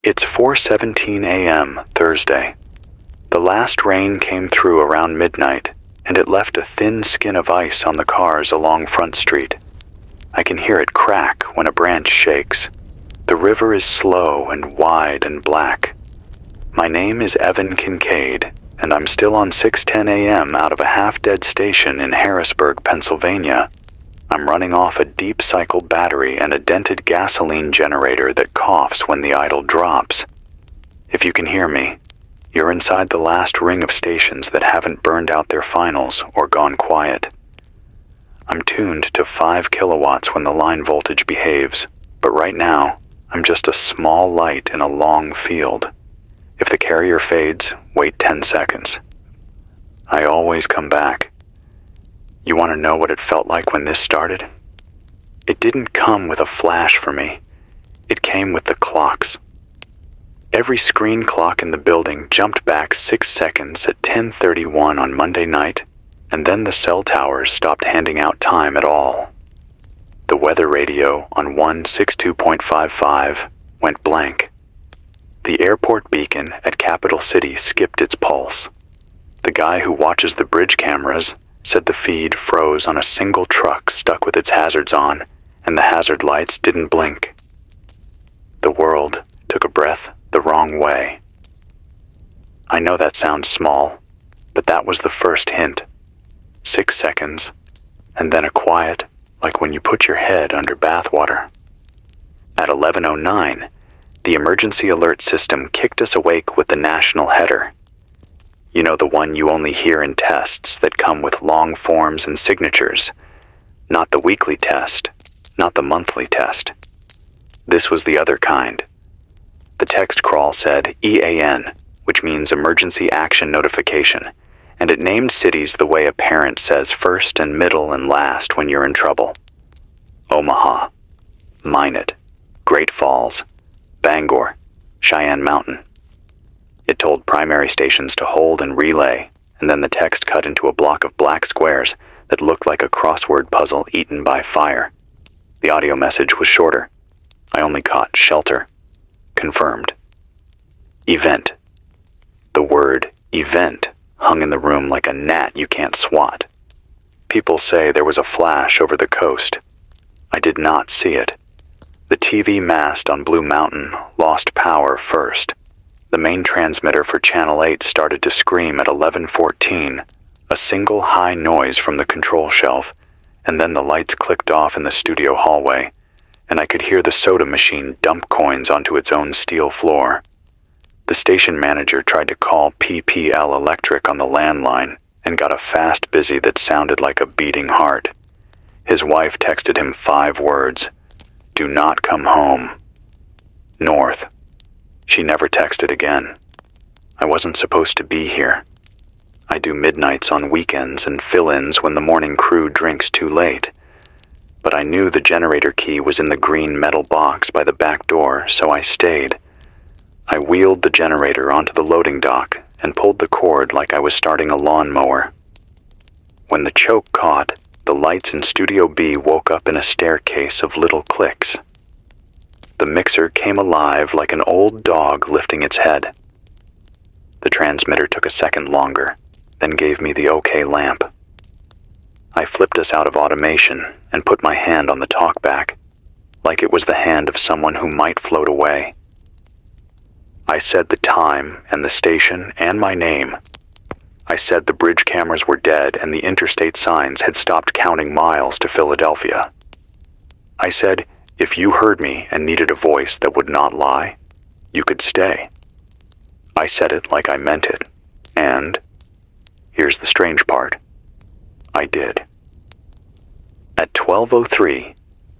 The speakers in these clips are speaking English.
It's 4:17 a.m. Thursday. The last rain came through around midnight, and it left a thin skin of ice on the cars along Front Street. I can hear it crack when a branch shakes. The river is slow and wide and black. My name is Evan Kincaid, and I'm still on 6:10 a.m. out of a half-dead station in Harrisburg, Pennsylvania. I'm running off a deep cycle battery and a dented gasoline generator that coughs when the idle drops. If you can hear me, you're inside the last ring of stations that haven't burned out their finals or gone quiet. I'm tuned to 5 kilowatts when the line voltage behaves, but right now, I'm just a small light in a long field. If the carrier fades, wait 10 seconds. I always come back. You want to know what it felt like when this started? It didn't come with a flash for me. It came with the clocks. Every screen clock in the building jumped back 6 seconds at 10:31 on Monday night, and then the cell towers stopped handing out time at all. The weather radio on 162.55 went blank. The airport beacon at Capital City skipped its pulse. The guy who watches the bridge cameras said the feed froze on a single truck stuck with its hazards on, and the hazard lights didn't blink. The world took a breath the wrong way. I know that sounds small, but that was the first hint. 6 seconds, and then a quiet, like when you put your head under bathwater. At 11:09, the emergency alert system kicked us awake with the national header. You know, the one you only hear in tests that come with long forms and signatures. Not the weekly test, not the monthly test. This was the other kind. The text crawl said EAN, which means Emergency Action Notification, and it named cities the way a parent says first and middle and last when you're in trouble. Omaha, Minot, Great Falls, Bangor, Cheyenne Mountain. It told primary stations to hold and relay, and then the text cut into a block of black squares that looked like a crossword puzzle eaten by fire. The audio message was shorter. I only caught shelter. Confirmed. Event. The word event hung in the room like a gnat you can't swat. People say there was a flash over the coast. I did not see it. The TV mast on Blue Mountain lost power first. The main transmitter for Channel 8 started to scream at 11:14, a single high noise from the control shelf, and then the lights clicked off in the studio hallway, and I could hear the soda machine dump coins onto its own steel floor. The station manager tried to call PPL Electric on the landline and got a fast busy that sounded like a beating heart. His wife texted him 5 words: "Do not come home." North. She never texted again. I wasn't supposed to be here. I do midnights on weekends and fill-ins when the morning crew drinks too late. But I knew the generator key was in the green metal box by the back door, so I stayed. I wheeled the generator onto the loading dock and pulled the cord like I was starting a lawnmower. When the choke caught, the lights in Studio B woke up in a staircase of little clicks. The mixer came alive like an old dog lifting its head. The transmitter took a second longer, then gave me the OK lamp. I flipped us out of automation and put my hand on the talkback, like it was the hand of someone who might float away. I said the time and the station and my name. I said the bridge cameras were dead and the interstate signs had stopped counting miles to Philadelphia. I said, if you heard me and needed a voice that would not lie, you could stay. I said it like I meant it, and here's the strange part. I did. At 12:03,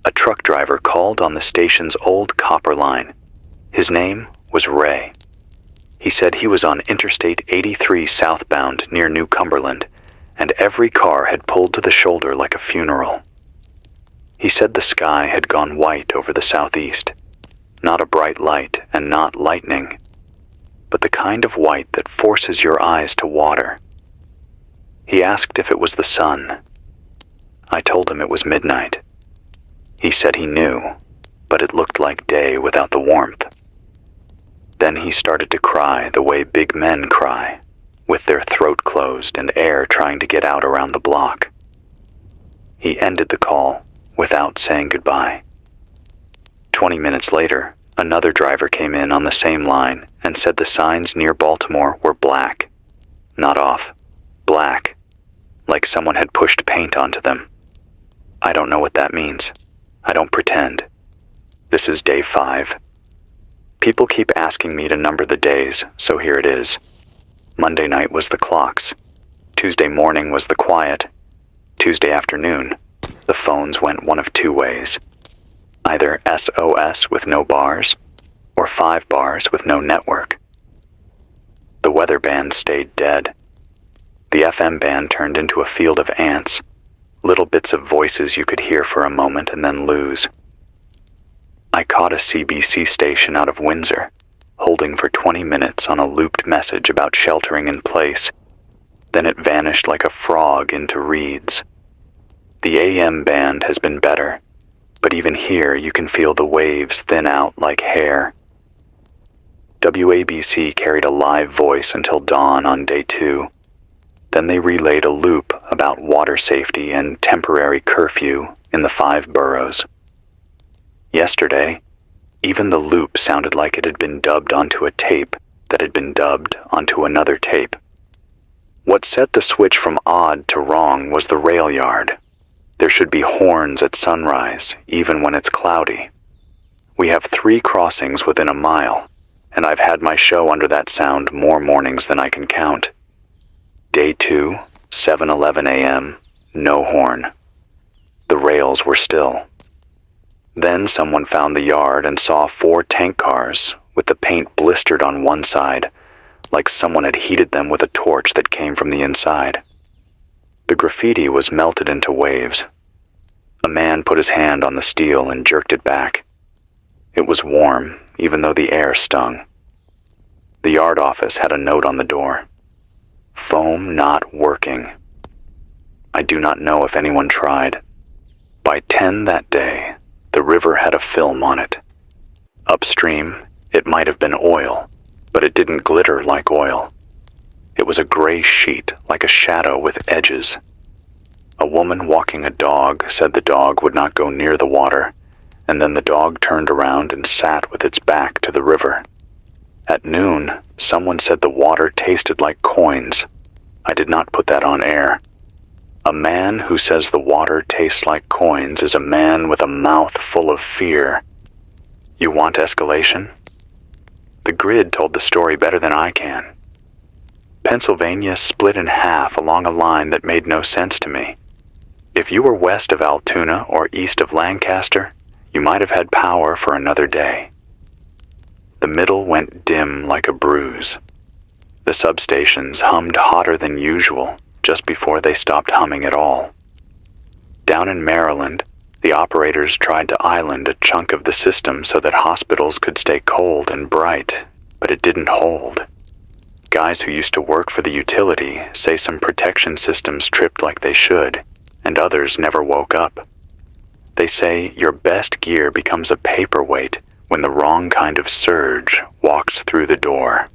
a truck driver called on the station's old copper line. His name was Ray. He said he was on Interstate 83 southbound near New Cumberland, and every car had pulled to the shoulder like a funeral. He said the sky had gone white over the southeast, not a bright light and not lightning, but the kind of white that forces your eyes to water. He asked if it was the sun. I told him it was midnight. He said he knew, but it looked like day without the warmth. Then he started to cry the way big men cry, with their throat closed and air trying to get out around the block. He ended the call without saying goodbye. 20 minutes later, another driver came in on the same line and said the signs near Baltimore were black. Not off. Black. Like someone had pushed paint onto them. I don't know what that means. I don't pretend. This is day 5. People keep asking me to number the days, so here it is. Monday night was the clocks. Tuesday morning was the quiet. Tuesday afternoon, the phones went one of 2 ways. Either SOS with no bars, or 5 bars with no network. The weather band stayed dead. The FM band turned into a field of ants, little bits of voices you could hear for a moment and then lose. I caught a CBC station out of Windsor, holding for 20 minutes on a looped message about sheltering in place. Then it vanished like a frog into reeds. The AM band has been better, but even here you can feel the waves thin out like hair. WABC carried a live voice until dawn on day 2. Then they relayed a loop about water safety and temporary curfew in the 5 boroughs. Yesterday, even the loop sounded like it had been dubbed onto a tape that had been dubbed onto another tape. What set the switch from odd to wrong was the rail yard. There should be horns at sunrise, even when it's cloudy. We have 3 crossings within a mile, and I've had my show under that sound more mornings than I can count. Day 2, 7:11 a.m., no horn. The rails were still. Then someone found the yard and saw 4 tank cars with the paint blistered on one side, like someone had heated them with a torch that came from the inside. The graffiti was melted into waves. A man put his hand on the steel and jerked it back. It was warm, even though the air stung. The yard office had a note on the door. Foam not working. I do not know if anyone tried. By 10 that day, the river had a film on it. Upstream, it might have been oil, but it didn't glitter like oil. It was a gray sheet, like a shadow with edges. A woman walking a dog said the dog would not go near the water, and then the dog turned around and sat with its back to the river. At noon, someone said the water tasted like coins. I did not put that on air. A man who says the water tastes like coins is a man with a mouth full of fear. You want escalation? The grid told the story better than I can. Pennsylvania split in half along a line that made no sense to me. If you were west of Altoona or east of Lancaster, you might have had power for another day. The middle went dim like a bruise. The substations hummed hotter than usual just before they stopped humming at all. Down in Maryland, the operators tried to island a chunk of the system so that hospitals could stay cold and bright, but it didn't hold. Guys who used to work for the utility say some protection systems tripped like they should, and others never woke up. They say your best gear becomes a paperweight when the wrong kind of surge walks through the door.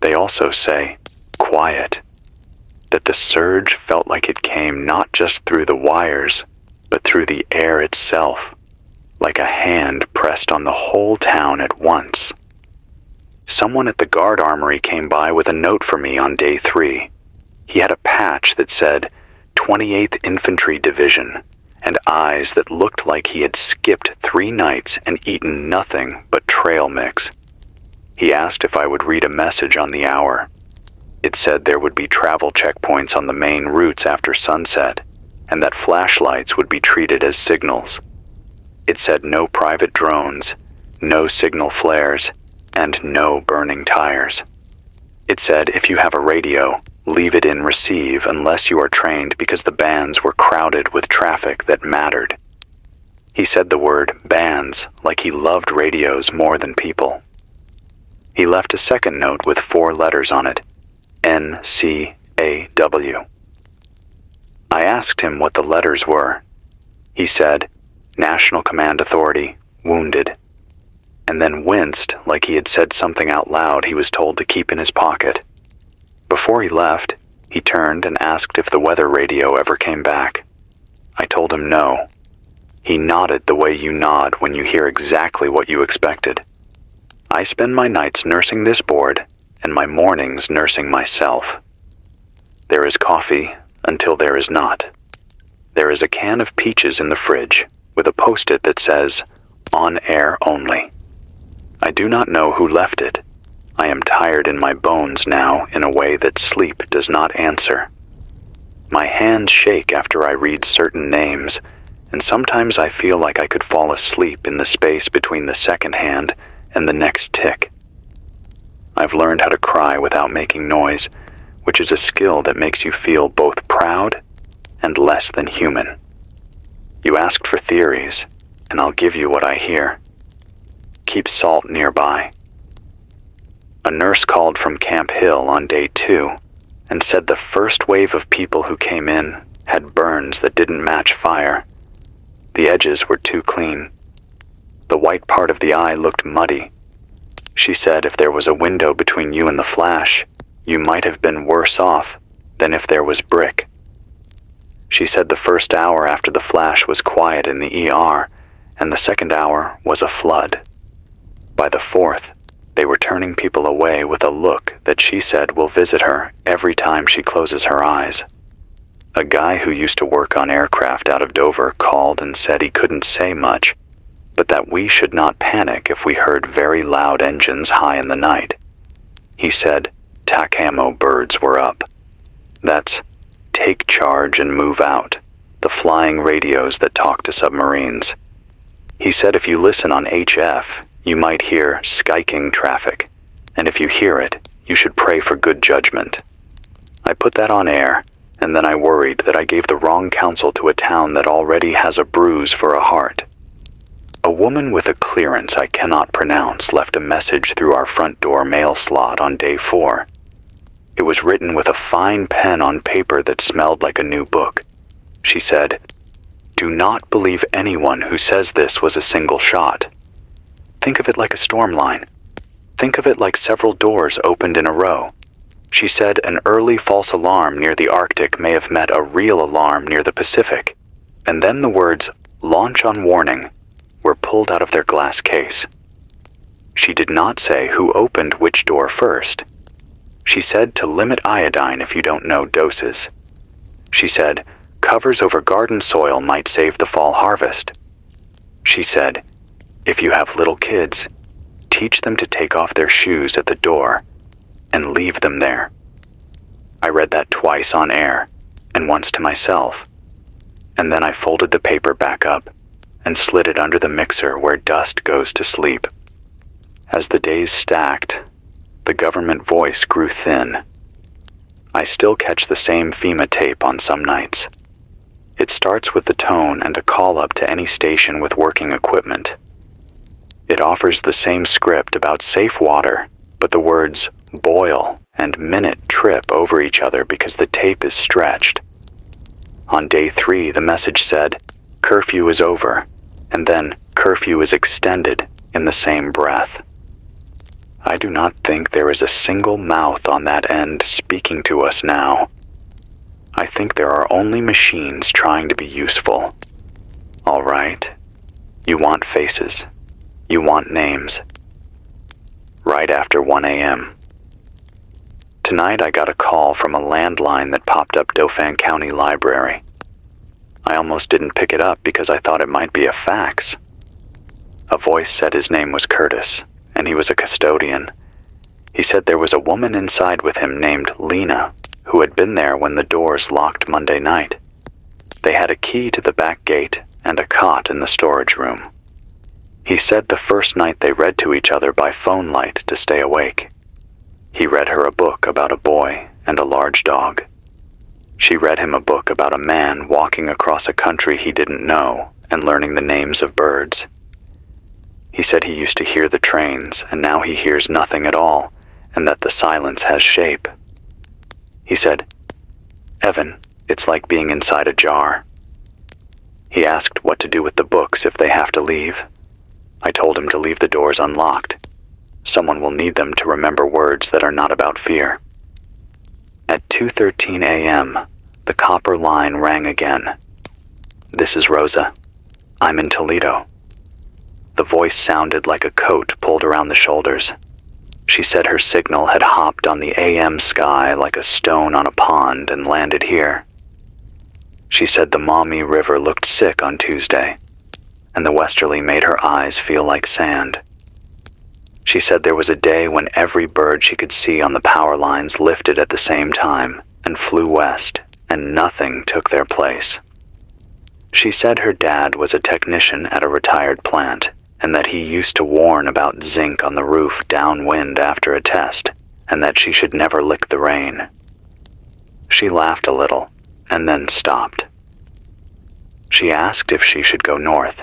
They also say, quiet, that the surge felt like it came not just through the wires, but through the air itself, like a hand pressed on the whole town at once. Someone at the guard armory came by with a note for me on day 3. He had a patch that said 28th Infantry Division, and eyes that looked like he had skipped 3 nights and eaten nothing but trail mix. He asked if I would read a message on the hour. It said there would be travel checkpoints on the main routes after sunset, and that flashlights would be treated as signals. It said no private drones, no signal flares, and no burning tires. It said if you have a radio, leave it in receive unless you are trained because the bands were crowded with traffic that mattered. He said the word bands like he loved radios more than people. He left a second note with 4 letters on it, NCAW. I asked him what the letters were. He said, National Command Authority, wounded. and then winced like he had said something out loud he was told to keep in his pocket. Before he left, he turned and asked if the weather radio ever came back. I told him no. He nodded the way you nod when you hear exactly what you expected. I spend my nights nursing this board and my mornings nursing myself. There is coffee until there is not. There is a can of peaches in the fridge with a post-it that says, "On air only." I do not know who left it. I am tired in my bones now in a way that sleep does not answer. My hands shake after I read certain names, and sometimes I feel like I could fall asleep in the space between the second hand and the next tick. I've learned how to cry without making noise, which is a skill that makes you feel both proud and less than human. You asked for theories, and I'll give you what I hear. Keep salt nearby. A nurse called from Camp Hill on day 2 and said the first wave of people who came in had burns that didn't match fire. The edges were too clean. The white part of the eye looked muddy. She said if there was a window between you and the flash, you might have been worse off than if there was brick. She said the first hour after the flash was quiet in the ER, and the second hour was a flood. By the fourth, they were turning people away with a look that she said will visit her every time she closes her eyes. A guy who used to work on aircraft out of Dover called and said he couldn't say much, but that we should not panic if we heard very loud engines high in the night. He said TACAMO birds were up. That's take charge and move out, the flying radios that talk to submarines. He said if you listen on HF, you might hear skiking traffic, and if you hear it, you should pray for good judgment. I put that on air, and then I worried that I gave the wrong counsel to a town that already has a bruise for a heart. A woman with a clearance I cannot pronounce left a message through our front door mail slot on day 4. It was written with a fine pen on paper that smelled like a new book. She said, "Do not believe anyone who says this was a single shot. Think of it like a storm line. Think of it like several doors opened in a row." She said an early false alarm near the Arctic may have met a real alarm near the Pacific, and then the words "launch on warning" were pulled out of their glass case. She did not say who opened which door first. She said to limit iodine if you don't know doses. She said covers over garden soil might save the fall harvest. She said, if you have little kids, teach them to take off their shoes at the door and leave them there. I read that twice on air and once to myself, and then I folded the paper back up and slid it under the mixer where dust goes to sleep. As the days stacked, the government voice grew thin. I still catch the same FEMA tape on some nights. It starts with the tone and a call up to any station with working equipment. It offers the same script about safe water, but the words boil and minute trip over each other because the tape is stretched. On day 3, the message said, curfew is over, and then curfew is extended in the same breath. I do not think there is a single mouth on that end speaking to us now. I think there are only machines trying to be useful. All right, you want faces. You want names. Right after 1 a.m. Tonight I got a call from a landline that popped up Dauphin County Library. I almost didn't pick it up because I thought it might be a fax. A voice said his name was Curtis, and he was a custodian. He said there was a woman inside with him named Lena, who had been there when the doors locked Monday night. They had a key to the back gate and a cot in the storage room. He said the first night they read to each other by phone light to stay awake. He read her a book about a boy and a large dog. She read him a book about a man walking across a country he didn't know and learning the names of birds. He said he used to hear the trains and now he hears nothing at all, and that the silence has shape. He said, "Evan, it's like being inside a jar." He asked what to do with the books if they have to leave. I told him to leave the doors unlocked. Someone will need them to remember words that are not about fear. At 2:13 a.m., the copper line rang again. "This is Rosa. I'm in Toledo." The voice sounded like a coat pulled around the shoulders. She said her signal had hopped on the AM sky like a stone on a pond and landed here. She said the Maumee River looked sick on Tuesday, and the westerly made her eyes feel like sand. She said there was a day when every bird she could see on the power lines lifted at the same time and flew west, and nothing took their place. She said her dad was a technician at a retired plant, and that he used to warn about zinc on the roof downwind after a test, and that she should never lick the rain. She laughed a little, and then stopped. She asked if she should go north.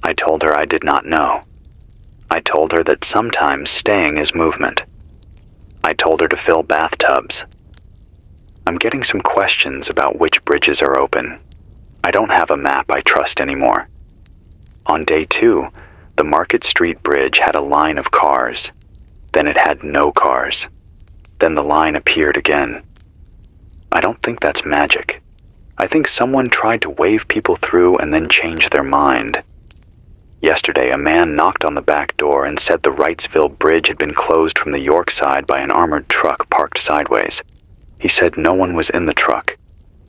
I told her I did not know. I told her that sometimes staying is movement. I told her to fill bathtubs. I'm getting some questions about which bridges are open. I don't have a map I trust anymore. On day 2, the Market Street Bridge had a line of cars. Then it had no cars. Then the line appeared again. I don't think that's magic. I think someone tried to wave people through and then change their mind. Yesterday, a man knocked on the back door and said the Wrightsville Bridge had been closed from the York side by an armored truck parked sideways. He said no one was in the truck.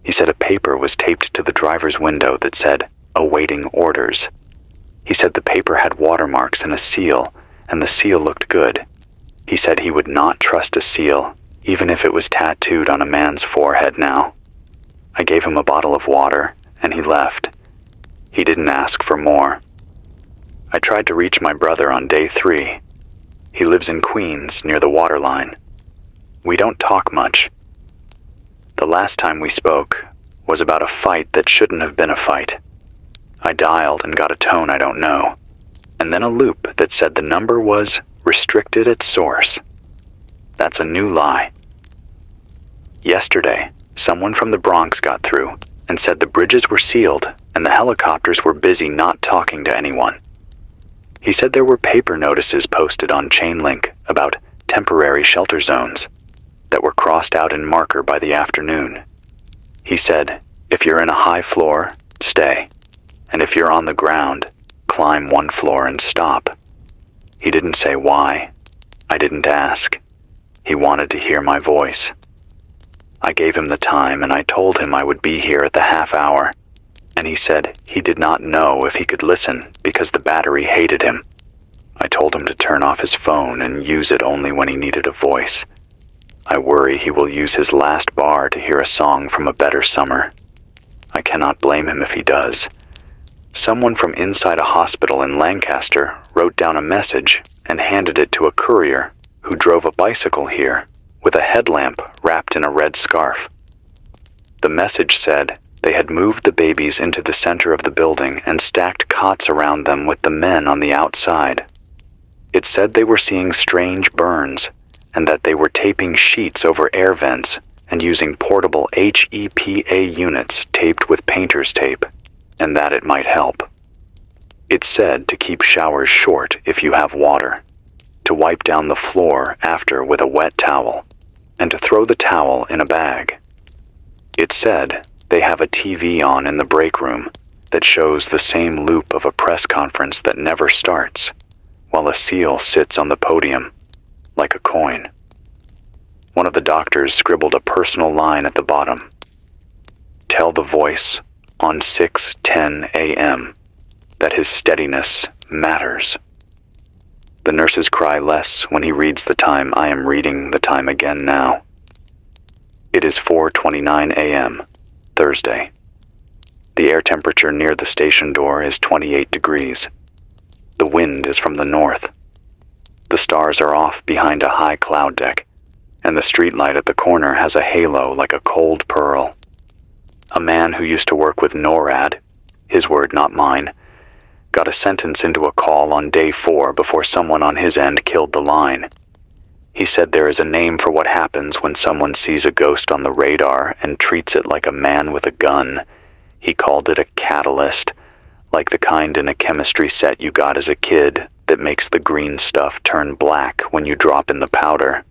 He said a paper was taped to the driver's window that said, "Awaiting orders." He said the paper had watermarks and a seal, and the seal looked good. He said he would not trust a seal, even if it was tattooed on a man's forehead now. I gave him a bottle of water, and he left. He didn't ask for more. I tried to reach my brother on day 3. He lives in Queens, near the waterline. We don't talk much. The last time we spoke was about a fight that shouldn't have been a fight. I dialed and got a tone I don't know, and then a loop that said the number was restricted at source. That's a new lie. Yesterday, someone from the Bronx got through and said the bridges were sealed and the helicopters were busy not talking to anyone. He said there were paper notices posted on chain link about temporary shelter zones that were crossed out in marker by the afternoon. He said, if you're in a high floor, stay. And if you're on the ground, climb 1 floor and stop. He didn't say why. I didn't ask. He wanted to hear my voice. I gave him the time and I told him I would be here at the half hour. And he said he did not know if he could listen because the battery hated him. I told him to turn off his phone and use it only when he needed a voice. I worry he will use his last bar to hear a song from a better summer. I cannot blame him if he does. Someone from inside a hospital in Lancaster wrote down a message and handed it to a courier who drove a bicycle here with a headlamp wrapped in a red scarf. The message said they had moved the babies into the center of the building and stacked cots around them with the men on the outside. It said they were seeing strange burns and that they were taping sheets over air vents and using portable HEPA units taped with painter's tape, and that it might help. It said to keep showers short if you have water, to wipe down the floor after with a wet towel, and to throw the towel in a bag. It said they have a TV on in the break room that shows the same loop of a press conference that never starts, while a seal sits on the podium, like a coin. One of the doctors scribbled a personal line at the bottom. Tell the voice on 6:10 a.m. that his steadiness matters. The nurses cry less when he reads the time. I am reading the time again now. It is 4:29 a.m., Thursday. The air temperature near the station door is 28 degrees. The wind is from the north. The stars are off behind a high cloud deck, and the streetlight at the corner has a halo like a cold pearl. A man who used to work with NORAD, his word not mine, got a sentence into a call on day 4 before someone on his end killed the line. He said there is a name for what happens when someone sees a ghost on the radar and treats it like a man with a gun. He called it a catalyst. like the kind in a chemistry set you got as a kid that makes the green stuff turn black when you drop in the powder.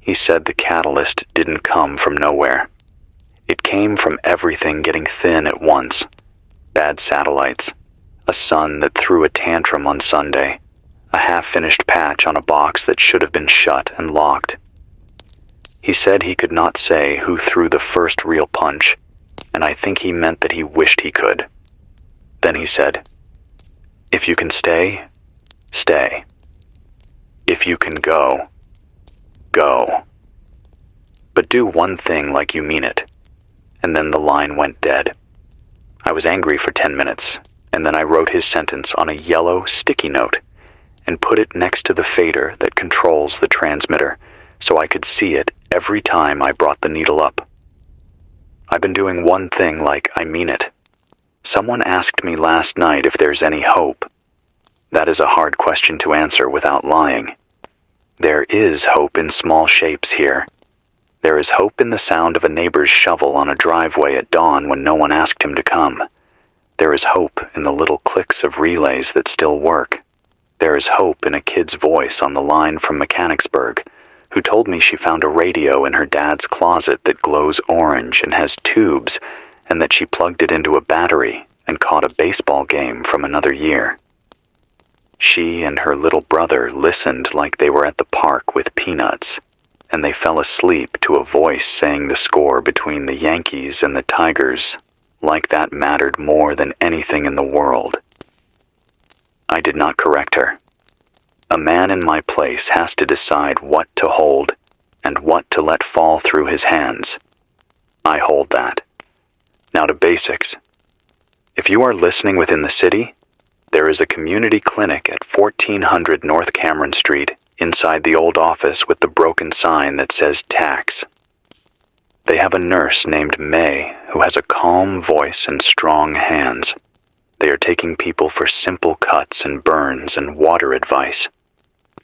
He said the catalyst didn't come from nowhere. It came from everything getting thin at once. Bad satellites, a sun that threw a tantrum on Sunday, a half-finished patch on a box that should have been shut and locked. He said he could not say who threw the first real punch, and I think he meant that he wished he could. Then he said, "If you can stay, stay. If you can go, go. But do one thing like you mean it." And then the line went dead. I was angry for 10 minutes, and then I wrote his sentence on a yellow sticky note and put it next to the fader that controls the transmitter so I could see it every time I brought the needle up. I've been doing one thing like I mean it. Someone asked me last night if there's any hope. That is a hard question to answer without lying. There is hope in small shapes here. There is hope in the sound of a neighbor's shovel on a driveway at dawn when no one asked him to come. There is hope in the little clicks of relays that still work. There is hope in a kid's voice on the line from Mechanicsburg, who told me she found a radio in her dad's closet that glows orange and has tubes, and that she plugged it into a battery and caught a baseball game from another year. She and her little brother listened like they were at the park with peanuts, and they fell asleep to a voice saying the score between the Yankees and the Tigers, like that mattered more than anything in the world. I did not correct her. A man in my place has to decide what to hold and what to let fall through his hands. I hold that. Now to basics. If you are listening within the city, there is a community clinic at 1400 North Cameron Street inside the old office with the broken sign that says tax. They have a nurse named May who has a calm voice and strong hands. They are taking people for simple cuts and burns and water advice.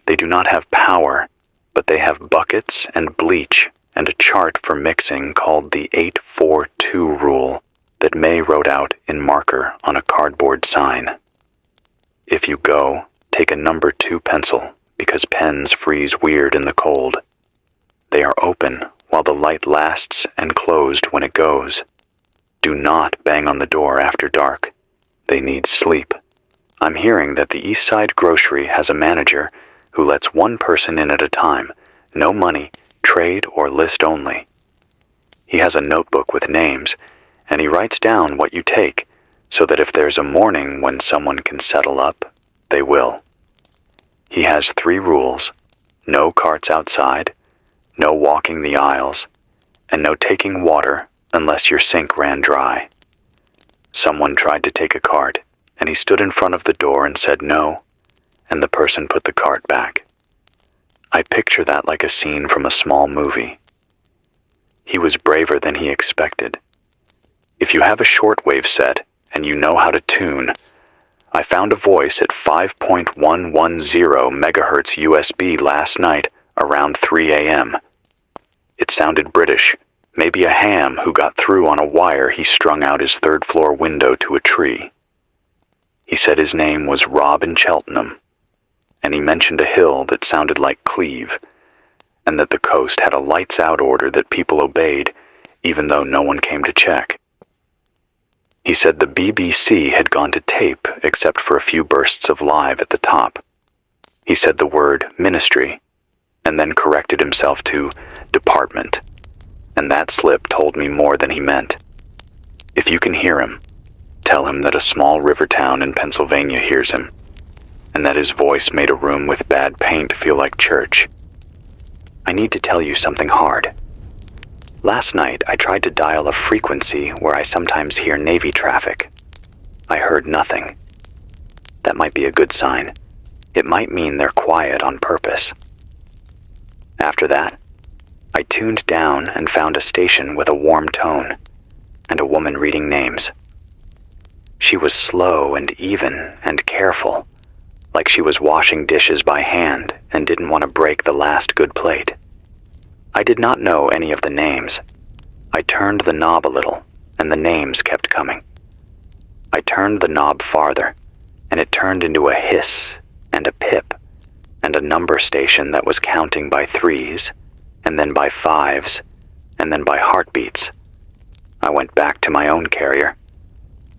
They do not have power, but they have buckets and bleach and a chart for mixing called the 842 rule that May wrote out in marker on a cardboard sign. If you go, take a number 2 pencil because pens freeze weird in the cold. They are open while the light lasts and closed when it goes. Do not bang on the door after dark. They need sleep. I'm hearing that the East Side Grocery has a manager who lets one person in at a time, no money, trade or list only. He has a notebook with names, and he writes down what you take, so that if there's a morning when someone can settle up, they will. He has 3 rules: no carts outside, no walking the aisles, and no taking water unless your sink ran dry. Someone tried to take a cart, and he stood in front of the door and said no, and the person put the cart back. I picture that like a scene from a small movie. He was braver than he expected. If you have a shortwave set and you know how to tune, I found a voice at 5.110 megahertz USB last night around 3 a.m. It sounded British, maybe a ham who got through on a wire he strung out his 3rd-floor window to a tree. He said his name was Rob in Cheltenham, and he mentioned a hill that sounded like Cleve, and that the coast had a lights-out order that people obeyed, even though no one came to check. He said the BBC had gone to tape except for a few bursts of live at the top. He said the word ministry, and then corrected himself to department, and that slip told me more than he meant. If you can hear him, tell him that a small river town in Pennsylvania hears him, and that his voice made a room with bad paint feel like church. I need to tell you something hard. Last night, I tried to dial a frequency where I sometimes hear Navy traffic. I heard nothing. That might be a good sign. It might mean they're quiet on purpose. After that, I tuned down and found a station with a warm tone and a woman reading names. She was slow and even and careful, like she was washing dishes by hand and didn't want to break the last good plate. I did not know any of the names. I turned the knob a little, and the names kept coming. I turned the knob farther, and it turned into a hiss and a pip and a number station that was counting by threes, and then by fives, and then by heartbeats. I went back to my own carrier.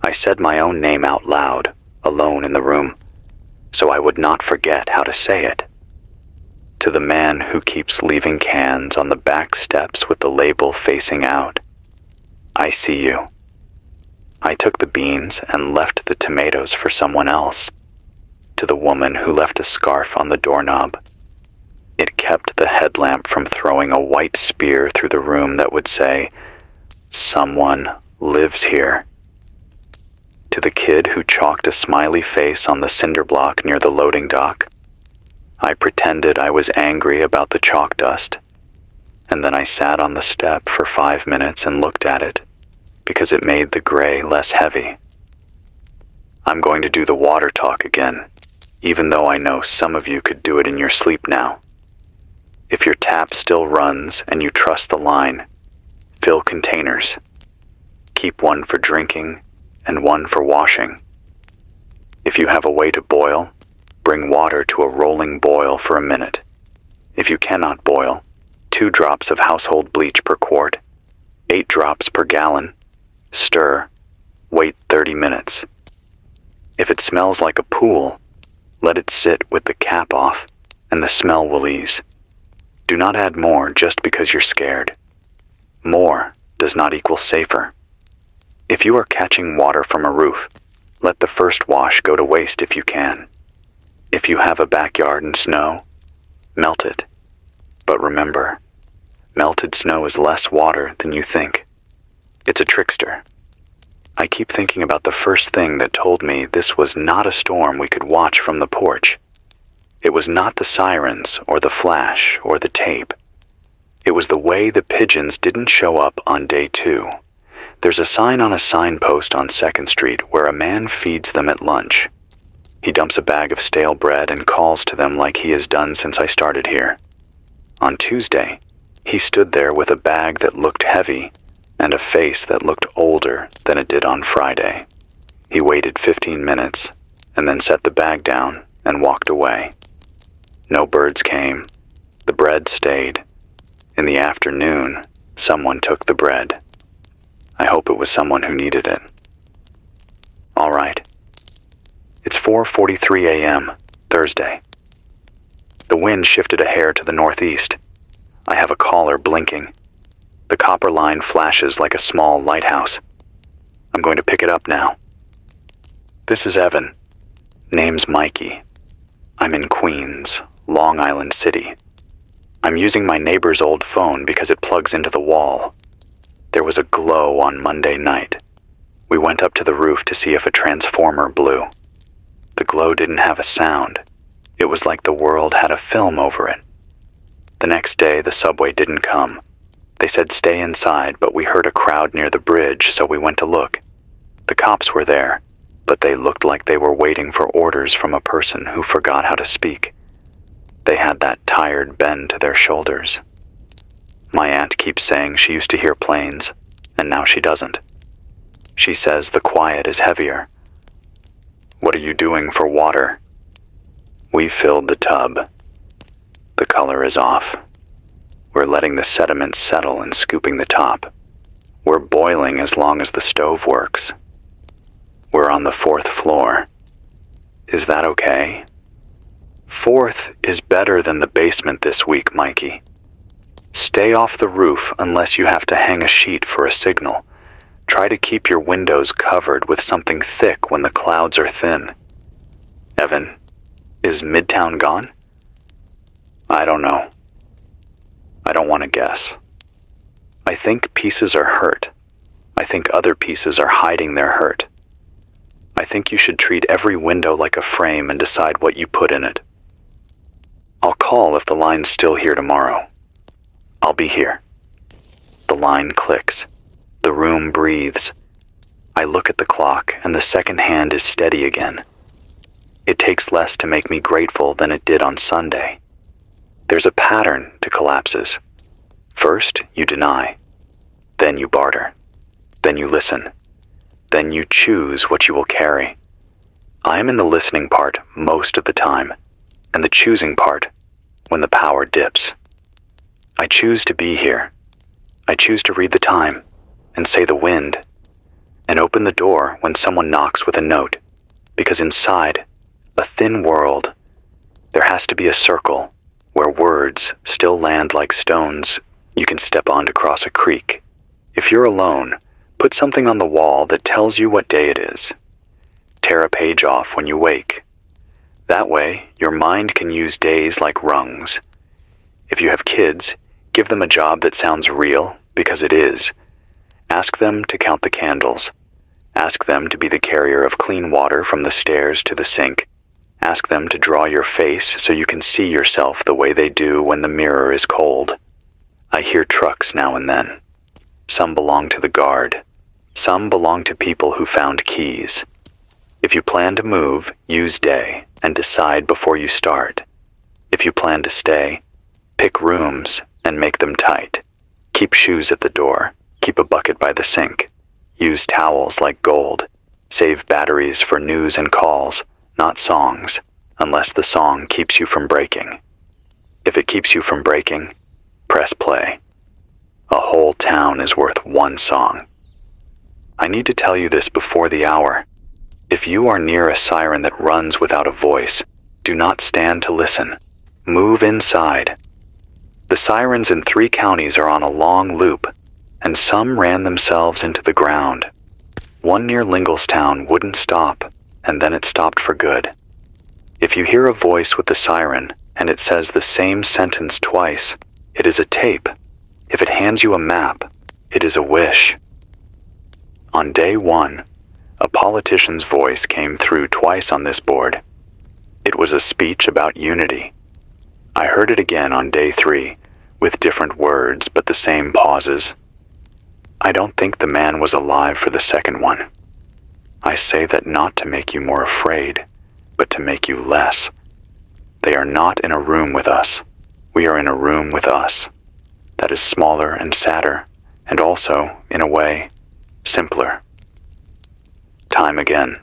I said my own name out loud, alone in the room, so I would not forget how to say it. To the man who keeps leaving cans on the back steps with the label facing out, I see you. I took the beans and left the tomatoes for someone else. To the woman who left a scarf on the doorknob, it kept the headlamp from throwing a white spear through the room that would say, "Someone lives here." To the kid who chalked a smiley face on the cinder block near the loading dock, I pretended I was angry about the chalk dust, and then I sat on the step for 5 minutes and looked at it, because it made the gray less heavy. I'm going to do the water talk again, even though I know some of you could do it in your sleep now. If your tap still runs and you trust the line, fill containers. Keep one for drinking and one for washing. If you have a way to boil, bring water to a rolling boil for a minute. If you cannot boil, 2 drops of household bleach per quart, 8 drops per gallon. Stir. Wait 30 minutes. If it smells like a pool, let it sit with the cap off, and the smell will ease. Do not add more just because you're scared. More does not equal safer. If you are catching water from a roof, let the first wash go to waste if you can. If you have a backyard and snow, melt it. But remember, melted snow is less water than you think. It's a trickster. I keep thinking about the first thing that told me this was not a storm we could watch from the porch. It was not the sirens or the flash or the tape. It was the way the pigeons didn't show up on day 2. There's a sign on a signpost on 2nd Street where a man feeds them at lunch. He dumps a bag of stale bread and calls to them like he has done since I started here. On Tuesday, he stood there with a bag that looked heavy and a face that looked older than it did on Friday. He waited 15 minutes and then set the bag down and walked away. No birds came. The bread stayed. In the afternoon, someone took the bread. I hope it was someone who needed it. All right. It's 4:43 a.m., Thursday. The wind shifted a hair to the northeast. I have a caller blinking. The copper line flashes like a small lighthouse. I'm going to pick it up now. This is Evan. Name's Mikey. I'm in Queens, Long Island City. I'm using my neighbor's old phone because it plugs into the wall. There was a glow on Monday night. We went up to the roof to see if a transformer blew. The glow didn't have a sound. It was like the world had a film over it. The next day, the subway didn't come. They said stay inside, but we heard a crowd near the bridge, so we went to look. The cops were there, but they looked like they were waiting for orders from a person who forgot how to speak. They had that tired bend to their shoulders. My aunt keeps saying she used to hear planes, and now she doesn't. She says the quiet is heavier. What are you doing for water? We filled the tub. The color is off. We're letting the sediment settle and scooping the top. We're boiling as long as the stove works. We're on the 4th floor. Is that okay? 4th is better than the basement this week, Mikey. Stay off the roof unless you have to hang a sheet for a signal. Try to keep your windows covered with something thick when the clouds are thin. Evan, is Midtown gone? I don't know. I don't want to guess. I think pieces are hurt. I think other pieces are hiding their hurt. I think you should treat every window like a frame and decide what you put in it. I'll call if the line's still here tomorrow. I'll be here. The line clicks. The room breathes. I look at the clock and the second hand is steady again. It takes less to make me grateful than it did on Sunday. There's a pattern to collapses. First, you deny. Then you barter. Then you listen. Then you choose what you will carry. I am in the listening part most of the time, and the choosing part when the power dips. I choose to be here. I choose to read the time and say the wind and open the door when someone knocks with a note, because inside a thin world, there has to be a circle where words still land like stones you can step on to cross a creek. If you're alone, put something on the wall that tells you what day it is. Tear a page off when you wake. That way, your mind can use days like rungs. If you have kids, give them a job that sounds real, because it is. Ask them to count the candles. Ask them to be the carrier of clean water from the stairs to the sink. Ask them to draw your face so you can see yourself the way they do when the mirror is cold. I hear trucks now and then. Some belong to the guard. Some belong to people who found keys. If you plan to move, use day and decide before you start. If you plan to stay, pick rooms and make them tight. Keep shoes at the door. Keep a bucket by the sink. Use towels like gold. Save batteries for news and calls, not songs, unless the song keeps you from breaking. If it keeps you from breaking, press play. A whole town is worth one song. I need to tell you this before the hour. If you are near a siren that runs without a voice, do not stand to listen. Move inside. The sirens in 3 counties are on a long loop, and some ran themselves into the ground. One near Linglestown wouldn't stop, and then it stopped for good. If you hear a voice with the siren, and it says the same sentence twice, it is a tape. If it hands you a map, it is a wish. On day 1, a politician's voice came through twice on this board. It was a speech about unity. I heard it again on day 3, with different words but the same pauses. I don't think the man was alive for the second one. I say that not to make you more afraid, but to make you less. They are not in a room with us. We are in a room with us. That is smaller and sadder, and also, in a way, simpler. Time again.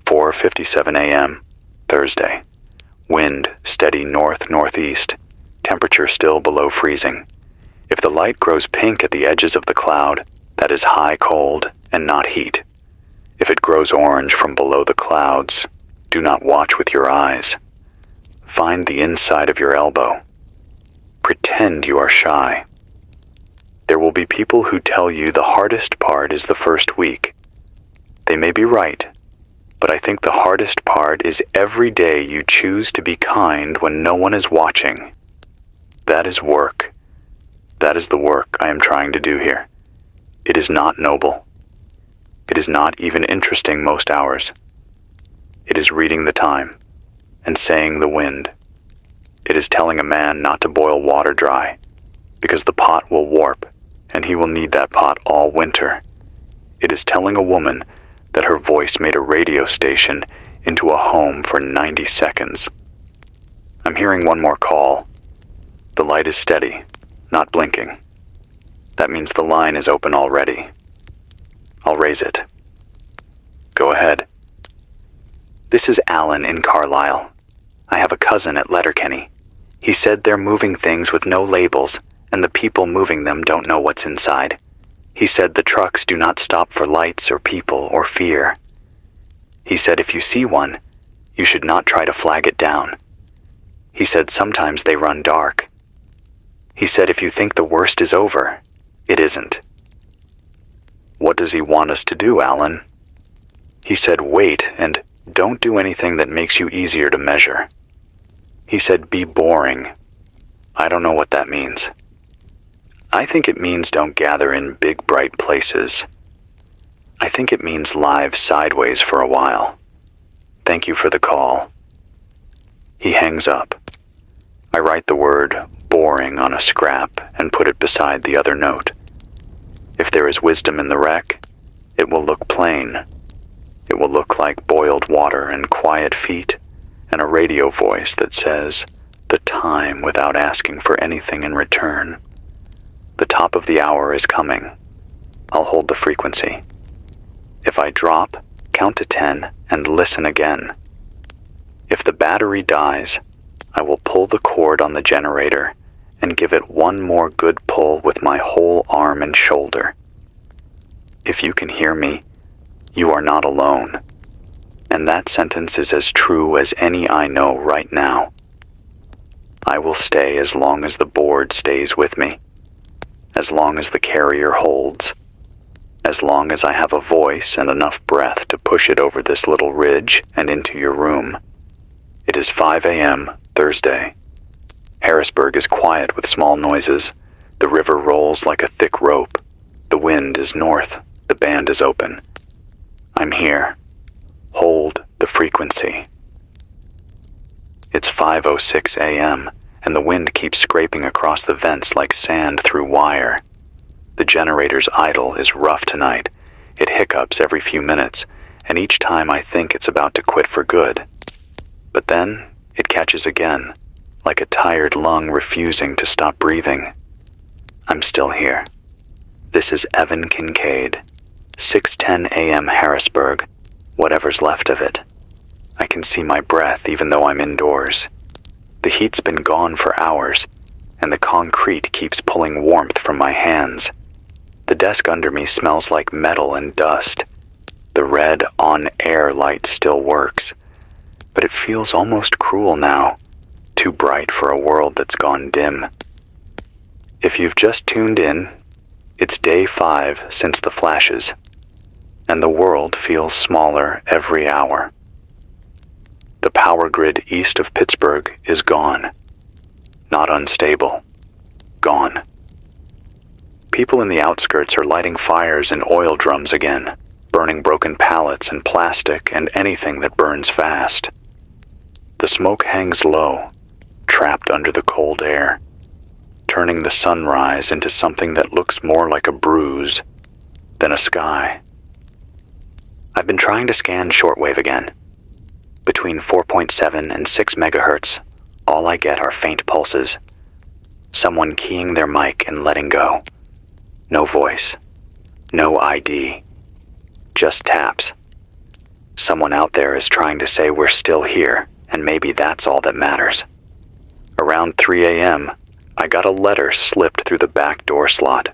4:57 a.m., Thursday. Wind steady north-northeast. Temperature still below freezing. If the light grows pink at the edges of the cloud, that is high cold and not heat. If it grows orange from below the clouds, do not watch with your eyes. Find the inside of your elbow. Pretend you are shy. There will be people who tell you the hardest part is the first week. They may be right, but I think the hardest part is every day you choose to be kind when no one is watching. That is work. That is the work I am trying to do here. It is not noble. It is not even interesting most hours. It is reading the time and saying the wind. It is telling a man not to boil water dry, because the pot will warp, and he will need that pot all winter. It is telling a woman that her voice made a radio station into a home for 90 seconds. I'm hearing one more call. The light is steady, not blinking. That means the line is open already. I'll raise it. Go ahead. This is Alan in Carlisle. I have a cousin at Letterkenny. He said they're moving things with no labels, and the people moving them don't know what's inside. He said the trucks do not stop for lights or people or fear. He said if you see one, you should not try to flag it down. He said sometimes they run dark. He said if you think the worst is over, it isn't. What does he want us to do, Alan? He said wait and don't do anything that makes you easier to measure. He said be boring. I don't know what that means. I think it means don't gather in big bright places. I think it means live sideways for a while. Thank you for the call. He hangs up. I write the word boring on a scrap and put it beside the other note. If there is wisdom in the wreck, it will look plain. It will look like boiled water and quiet feet and a radio voice that says the time without asking for anything in return. The top of the hour is coming. I'll hold the frequency. If I drop, count to 10 and listen again. If the battery dies, I will pull the cord on the generator and give it one more good pull with my whole arm and shoulder. If you can hear me, you are not alone. And that sentence is as true as any I know right now. I will stay as long as the board stays with me, as long as the carrier holds, as long as I have a voice and enough breath to push it over this little ridge and into your room. It is 5 a.m., Thursday. Harrisburg is quiet with small noises. The river rolls like a thick rope. The wind is north. The band is open. I'm here. Hold the frequency. It's 5:06 a.m., and the wind keeps scraping across the vents like sand through wire. The generator's idle is rough tonight. It hiccups every few minutes, and each time I think it's about to quit for good. But then it catches again, like a tired lung refusing to stop breathing. I'm still here. This is Evan Kincaid, 6:10 a.m. Harrisburg, whatever's left of it. I can see my breath even though I'm indoors. The heat's been gone for hours, and the concrete keeps pulling warmth from my hands. The desk under me smells like metal and dust. The red on-air light still works, but it feels almost cruel now, too bright for a world that's gone dim. If you've just tuned in, it's day 5 since the flashes, and the world feels smaller every hour. The power grid east of Pittsburgh is gone. Not unstable. Gone. People in the outskirts are lighting fires in oil drums again, burning broken pallets and plastic and anything that burns fast. The smoke hangs low, trapped under the cold air, turning the sunrise into something that looks more like a bruise than a sky. I've been trying to scan shortwave again. Between 4.7 and 6 megahertz, all I get are faint pulses. Someone keying their mic and letting go. No voice. No ID. Just taps. Someone out there is trying to say we're still here, and maybe that's all that matters. Around 3 a.m., I got a letter slipped through the back door slot.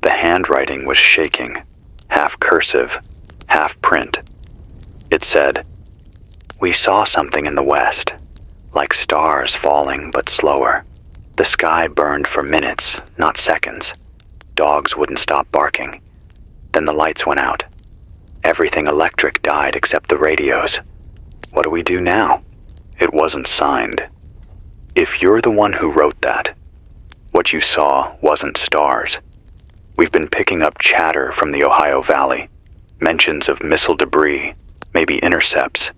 The handwriting was shaking, half cursive, half print. It said, "We saw something in the west, like stars falling but slower. The sky burned for minutes, not seconds. Dogs wouldn't stop barking. Then the lights went out. Everything electric died except the radios. What do we do now?" It wasn't signed. If you're the one who wrote that, what you saw wasn't stars. We've been picking up chatter from the Ohio Valley, mentions of missile debris, maybe intercepts,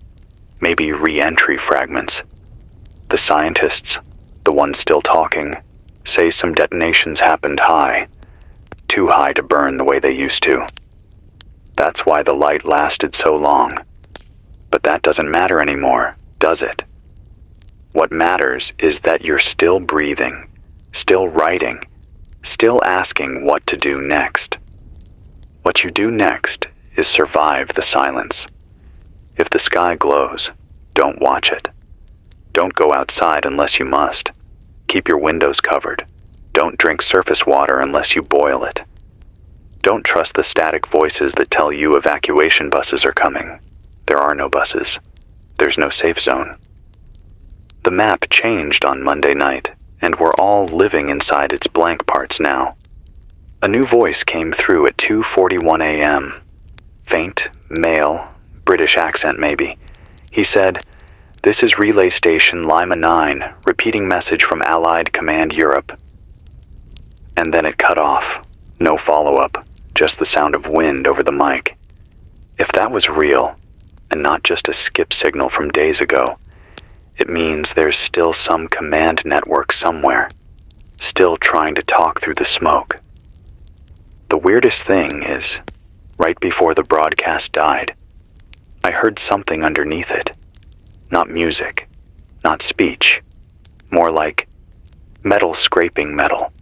maybe re-entry fragments. The scientists, the ones still talking, say some detonations happened high, too high to burn the way they used to. That's why the light lasted so long. But that doesn't matter anymore, does it? What matters is that you're still breathing, still writing, still asking what to do next. What you do next is survive the silence. If the sky glows, don't watch it. Don't go outside unless you must. Keep your windows covered. Don't drink surface water unless you boil it. Don't trust the static voices that tell you evacuation buses are coming. There are no buses. There's no safe zone. The map changed on Monday night, and we're all living inside its blank parts now. A new voice came through at 2:41 a.m. Faint, male, British accent maybe. He said, "This is Relay Station Lima 9, repeating message from Allied Command Europe." And then it cut off. No follow-up, just the sound of wind over the mic. If that was real, and not just a skip signal from days ago, it means there's still some command network somewhere, still trying to talk through the smoke. The weirdest thing is, right before the broadcast died, I heard something underneath it. Not music, not speech, more like metal scraping metal,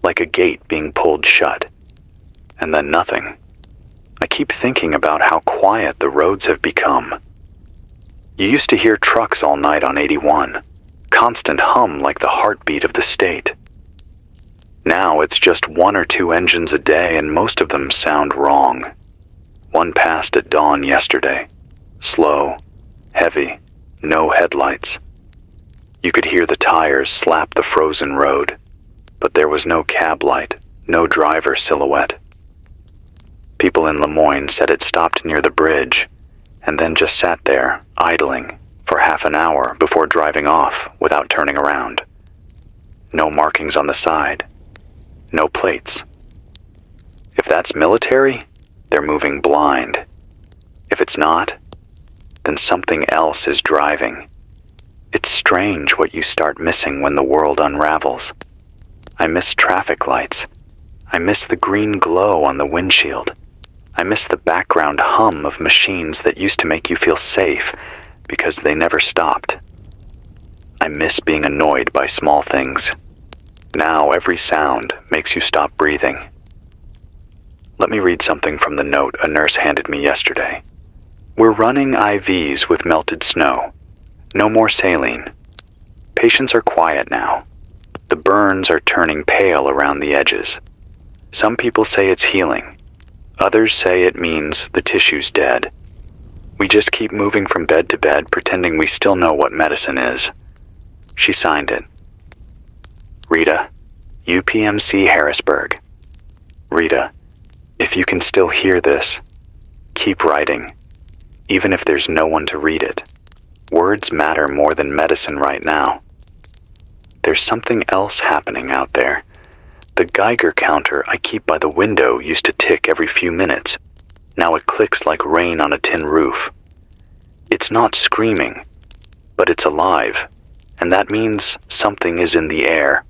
like a gate being pulled shut. And then nothing. I keep thinking about how quiet the roads have become. You used to hear trucks all night on 81, constant hum like the heartbeat of the state. Now it's just 1 or 2 engines a day, and most of them sound wrong. One passed at dawn yesterday. Slow, heavy, no headlights. You could hear the tires slap the frozen road, but there was no cab light, no driver silhouette. People in Lemoyne said it stopped near the bridge, and then just sat there, idling, for half an hour before driving off without turning around. No markings on the side. No plates. If that's military, they're moving blind. If it's not, then something else is driving. It's strange what you start missing when the world unravels. I miss traffic lights. I miss the green glow on the windshield. I miss the background hum of machines that used to make you feel safe because they never stopped. I miss being annoyed by small things. Now every sound makes you stop breathing. Let me read something from the note a nurse handed me yesterday. We're running IVs with melted snow. No more saline. Patients are quiet now. The burns are turning pale around the edges. Some people say it's healing. Others say it means the tissue's dead. We just keep moving from bed to bed, pretending we still know what medicine is. She signed it. Rita, UPMC Harrisburg. Rita, if you can still hear this, keep writing, even if there's no one to read it. Words matter more than medicine right now. There's something else happening out there. The Geiger counter I keep by the window used to tick every few minutes. Now it clicks like rain on a tin roof. It's not screaming, but it's alive, and that means something is in the air.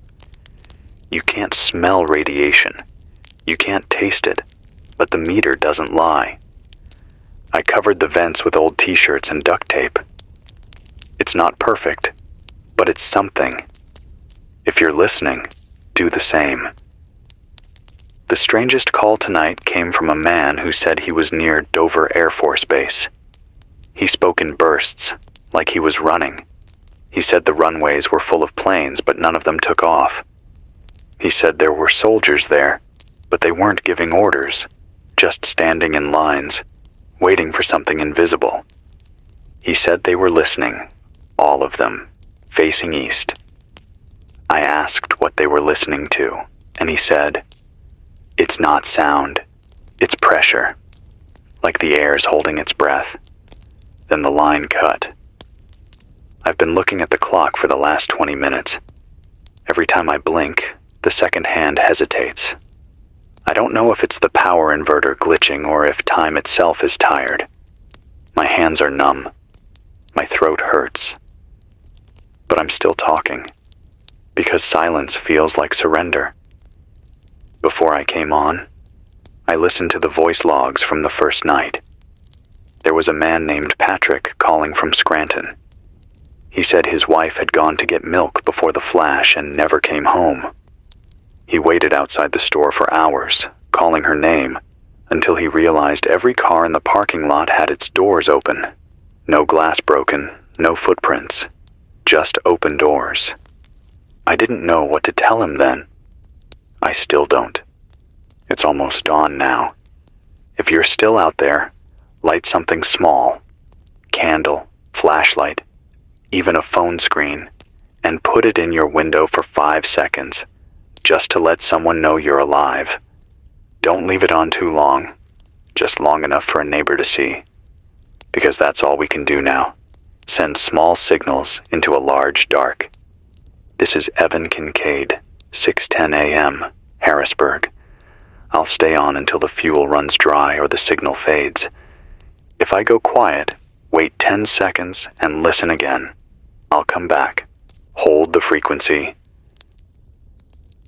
You can't smell radiation. You can't taste it, but the meter doesn't lie. I covered the vents with old t-shirts and duct tape. It's not perfect, but it's something. If you're listening, do the same. The strangest call tonight came from a man who said he was near Dover Air Force Base. He spoke in bursts, like he was running. He said the runways were full of planes, but none of them took off. He said there were soldiers there, but they weren't giving orders, just standing in lines, waiting for something invisible. He said they were listening, all of them, facing east. I asked what they were listening to, and he said, "It's not sound, it's pressure, like the air's holding its breath." Then the line cut. I've been looking at the clock for the last 20 minutes. Every time I blink, the second hand hesitates. I don't know if it's the power inverter glitching or if time itself is tired. My hands are numb. My throat hurts. But I'm still talking, because silence feels like surrender. Before I came on, I listened to the voice logs from the first night. There was a man named Patrick calling from Scranton. He said his wife had gone to get milk before the flash and never came home. He waited outside the store for hours, calling her name, until he realized every car in the parking lot had its doors open. No glass broken, no footprints, just open doors. I didn't know what to tell him then. I still don't. It's almost dawn now. If you're still out there, light something small, candle, flashlight, even a phone screen, and put it in your window for 5 seconds, just to let someone know you're alive. Don't leave it on too long, just long enough for a neighbor to see, because that's all we can do now, send small signals into a large dark. This is Evan Kincaid, 6:10 a.m., Harrisburg. I'll stay on until the fuel runs dry or the signal fades. If I go quiet, wait 10 seconds and listen again. I'll come back. Hold the frequency.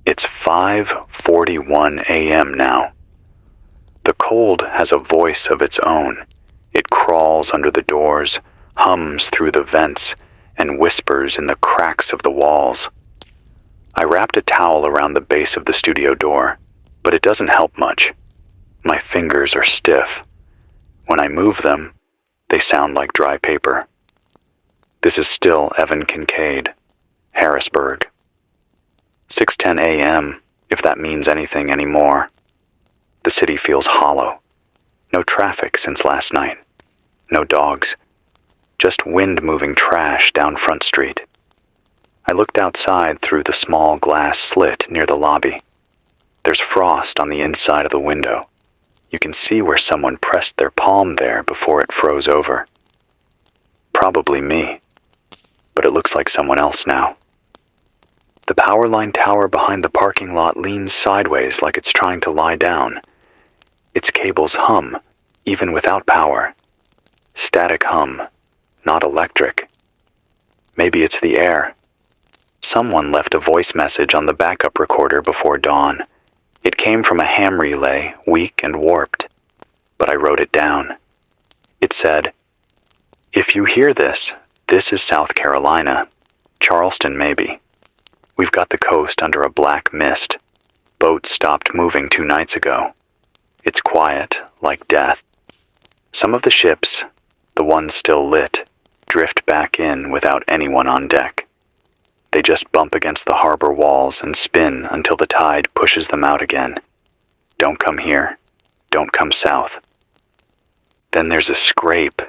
It's 5:41 a.m. now. The cold has a voice of its own. It crawls under the doors, hums through the vents, and whispers in the cracks of the walls. I wrapped a towel around the base of the studio door, but it doesn't help much. My fingers are stiff. When I move them, they sound like dry paper. This is still Evan Kincaid, Harrisburg. 6:10 a.m., if that means anything anymore. The city feels hollow. No traffic since last night. No dogs. Just wind-moving trash down Front Street. I looked outside through the small glass slit near the lobby. There's frost on the inside of the window. You can see where someone pressed their palm there before it froze over. Probably me, but it looks like someone else now. The power line tower behind the parking lot leans sideways like it's trying to lie down. Its cables hum, even without power. Static hum, not electric. Maybe it's the air. Someone left a voice message on the backup recorder before dawn. It came from a ham relay, weak and warped, but I wrote it down. It said, "If you hear this, this is South Carolina. Charleston, maybe. We've got the coast under a black mist. Boats stopped moving 2 nights ago. It's quiet, like death. Some of the ships, the ones still lit, drift back in without anyone on deck. They just bump against the harbor walls and spin until the tide pushes them out again. Don't come here. Don't come south." Then there's a scrape,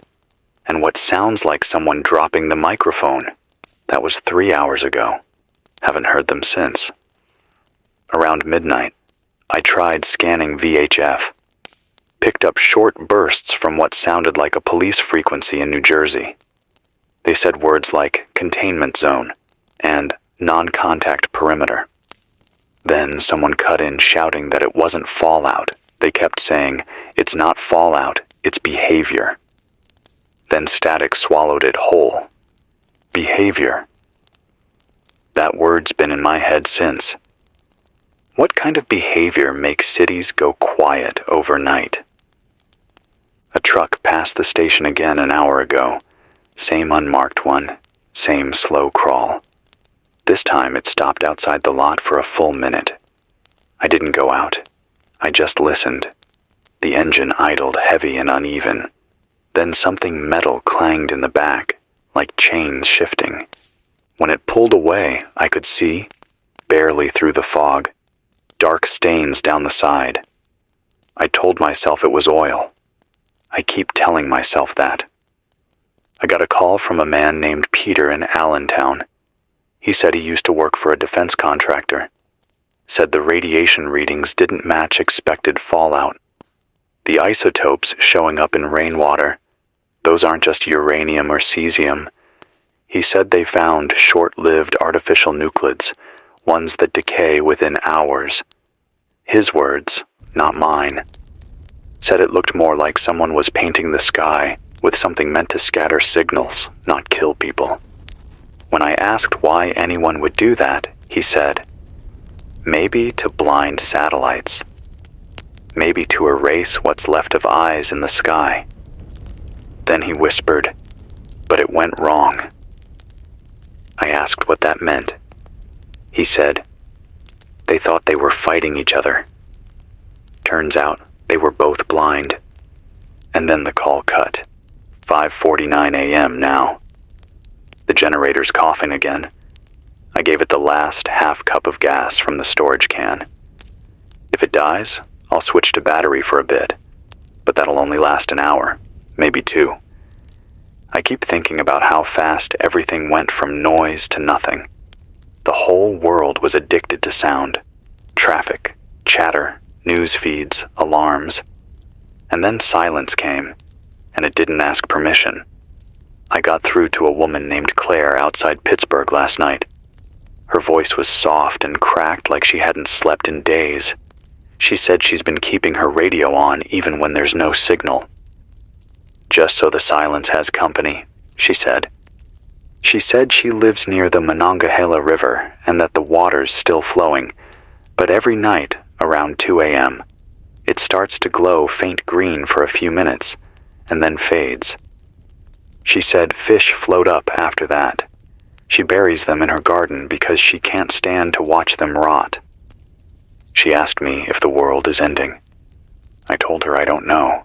and what sounds like someone dropping the microphone. That was 3 hours ago. Haven't heard them since. Around midnight, I tried scanning VHF. Picked up short bursts from what sounded like a police frequency in New Jersey. They said words like containment zone and non-contact perimeter. Then someone cut in shouting that it wasn't fallout. They kept saying, "It's not fallout, it's behavior." Then static swallowed it whole. Behavior. That word's been in my head since. What kind of behavior makes cities go quiet overnight? A truck passed the station again an hour ago. Same unmarked one, same slow crawl. This time it stopped outside the lot for a full minute. I didn't go out. I just listened. The engine idled heavy and uneven. Then something metal clanged in the back, like chains shifting. When it pulled away, I could see, barely through the fog, dark stains down the side. I told myself it was oil. I keep telling myself that. I got a call from a man named Peter in Allentown. He said he used to work for a defense contractor. Said the radiation readings didn't match expected fallout. The isotopes showing up in rainwater, those aren't just uranium or cesium. He said they found short-lived artificial nuclids, ones that decay within hours. His words, not mine. Said it looked more like someone was painting the sky with something meant to scatter signals, not kill people. When I asked why anyone would do that, he said, maybe to blind satellites. Maybe to erase what's left of eyes in the sky. Then he whispered, but it went wrong. I asked what that meant. He said, they thought they were fighting each other. Turns out they were both blind. And then the call cut. 5:49 a.m. now. The generator's coughing again. I gave it the last half cup of gas from the storage can. If it dies, I'll switch to battery for a bit, but that'll only last an hour, maybe 2. I keep thinking about how fast everything went from noise to nothing. The whole world was addicted to sound. Traffic, chatter, news feeds, alarms. And then silence came, and it didn't ask permission. I got through to a woman named Claire outside Pittsburgh last night. Her voice was soft and cracked like she hadn't slept in days. She said she's been keeping her radio on even when there's no signal. Just so the silence has company, she said. She said she lives near the Monongahela River and that the water's still flowing, but every night, around 2 a.m., it starts to glow faint green for a few minutes, and then fades. She said fish float up after that. She buries them in her garden because she can't stand to watch them rot. She asked me if the world is ending. I told her I don't know.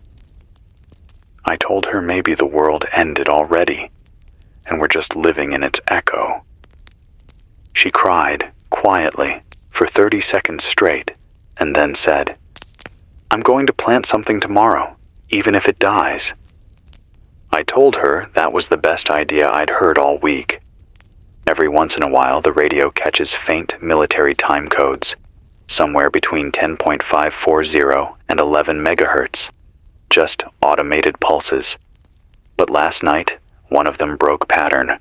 I told her maybe the world ended already, and we're just living in its echo. She cried, quietly, for 30 seconds straight, and then said, "I'm going to plant something tomorrow, even if it dies." I told her that was the best idea I'd heard all week. Every once in a while, the radio catches faint military time codes, somewhere between 10.540 and 11 megahertz, just automated pulses. But last night, one of them broke pattern.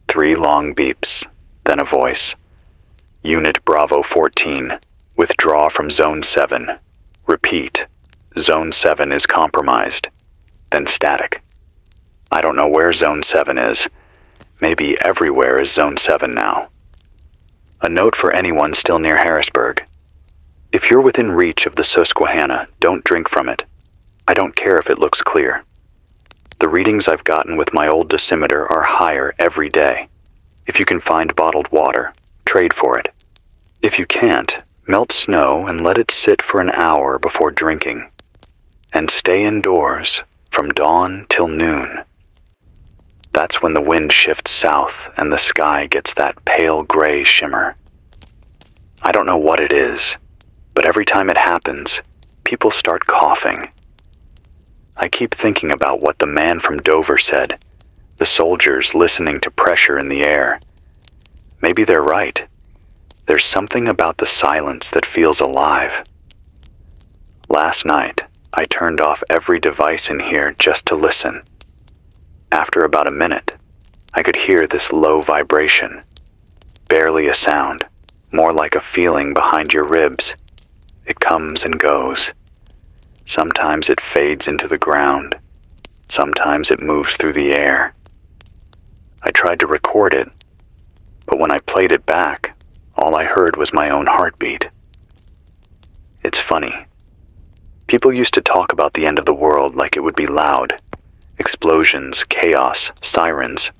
3 long beeps, then a voice. "Unit Bravo 14, withdraw from Zone 7. Repeat, Zone 7 is compromised." Then static. I don't know where Zone 7 is. Maybe everywhere is Zone 7 now. A note for anyone still near Harrisburg. If you're within reach of the Susquehanna, don't drink from it. I don't care if it looks clear. The readings I've gotten with my old dosimeter are higher every day. If you can find bottled water, trade for it. If you can't, melt snow and let it sit for an hour before drinking. And stay indoors from dawn till noon. That's when the wind shifts south and the sky gets that pale gray shimmer. I don't know what it is, but every time it happens, people start coughing. I keep thinking about what the man from Dover said, the soldiers listening to pressure in the air. Maybe they're right. There's something about the silence that feels alive. Last night, I turned off every device in here just to listen. After about a minute, I could hear this low vibration. Barely a sound, more like a feeling behind your ribs. It comes and goes. Sometimes it fades into the ground. Sometimes it moves through the air. I tried to record it, but when I played it back, all I heard was my own heartbeat. It's funny. People used to talk about the end of the world like it would be loud. Explosions, chaos, sirens.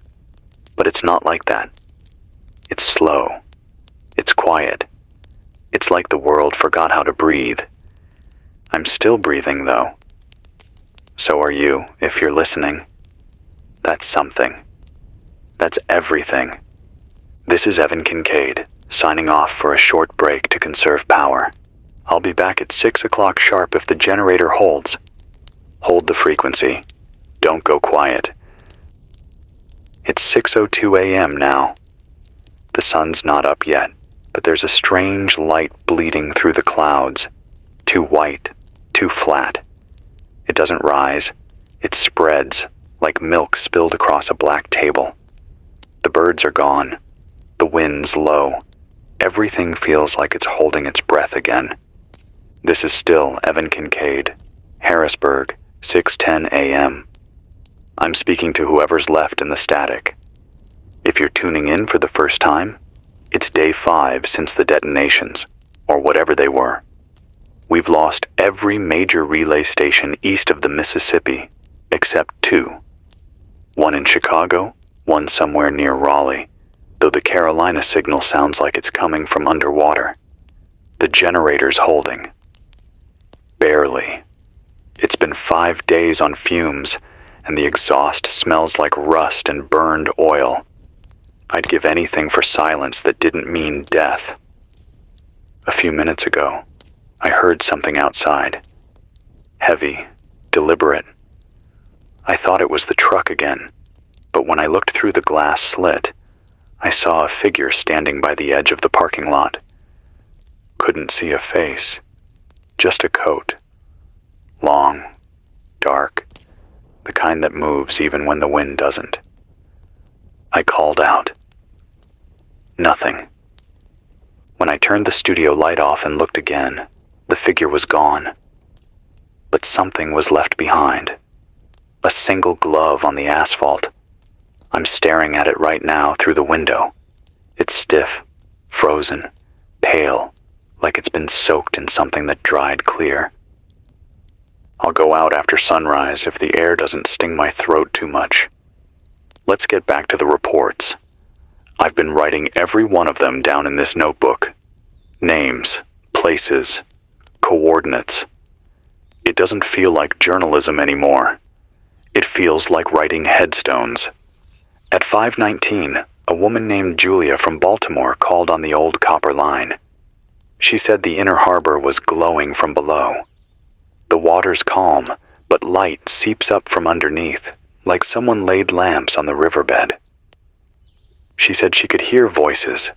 But it's not like that. It's slow. It's quiet. It's like the world forgot how to breathe. I'm still breathing, though. So are you, if you're listening. That's something. That's everything. This is Evan Kincaid, signing off for a short break to conserve power. I'll be back at 6 o'clock sharp if the generator holds. Hold the frequency. Don't go quiet. It's 6:02 a.m. now. The sun's not up yet, but there's a strange light bleeding through the clouds. Too white, too flat. It doesn't rise. It spreads, like milk spilled across a black table. The birds are gone. The wind's low. Everything feels like it's holding its breath again. This is still Evan Kincaid, Harrisburg, 6:10 a.m. I'm speaking to whoever's left in the static. If you're tuning in for the first time, it's day 5 since the detonations, or whatever they were. We've lost every major relay station east of the Mississippi, except 2. One in Chicago, one somewhere near Raleigh, though the Carolina signal sounds like it's coming from underwater. The generator's holding. Barely. It's been 5 days on fumes, and the exhaust smells like rust and burned oil. I'd give anything for silence that didn't mean death. A few minutes ago, I heard something outside. Heavy, deliberate. I thought it was the truck again, but when I looked through the glass slit, I saw a figure standing by the edge of the parking lot. Couldn't see a face, just a coat. Long, dark, the kind that moves even when the wind doesn't. I called out. Nothing. When I turned the studio light off and looked again, the figure was gone. But something was left behind. A single glove on the asphalt. I'm staring at it right now through the window. It's stiff, frozen, pale, like it's been soaked in something that dried clear. I'll go out after sunrise if the air doesn't sting my throat too much. Let's get back to the reports. I've been writing every one of them down in this notebook. Names, places, coordinates. It doesn't feel like journalism anymore. It feels like writing headstones. At 5:19, a woman named Julia from Baltimore called on the old copper line. She said the inner harbor was glowing from below. The water's calm, but light seeps up from underneath, like someone laid lamps on the riverbed. She said she could hear voices,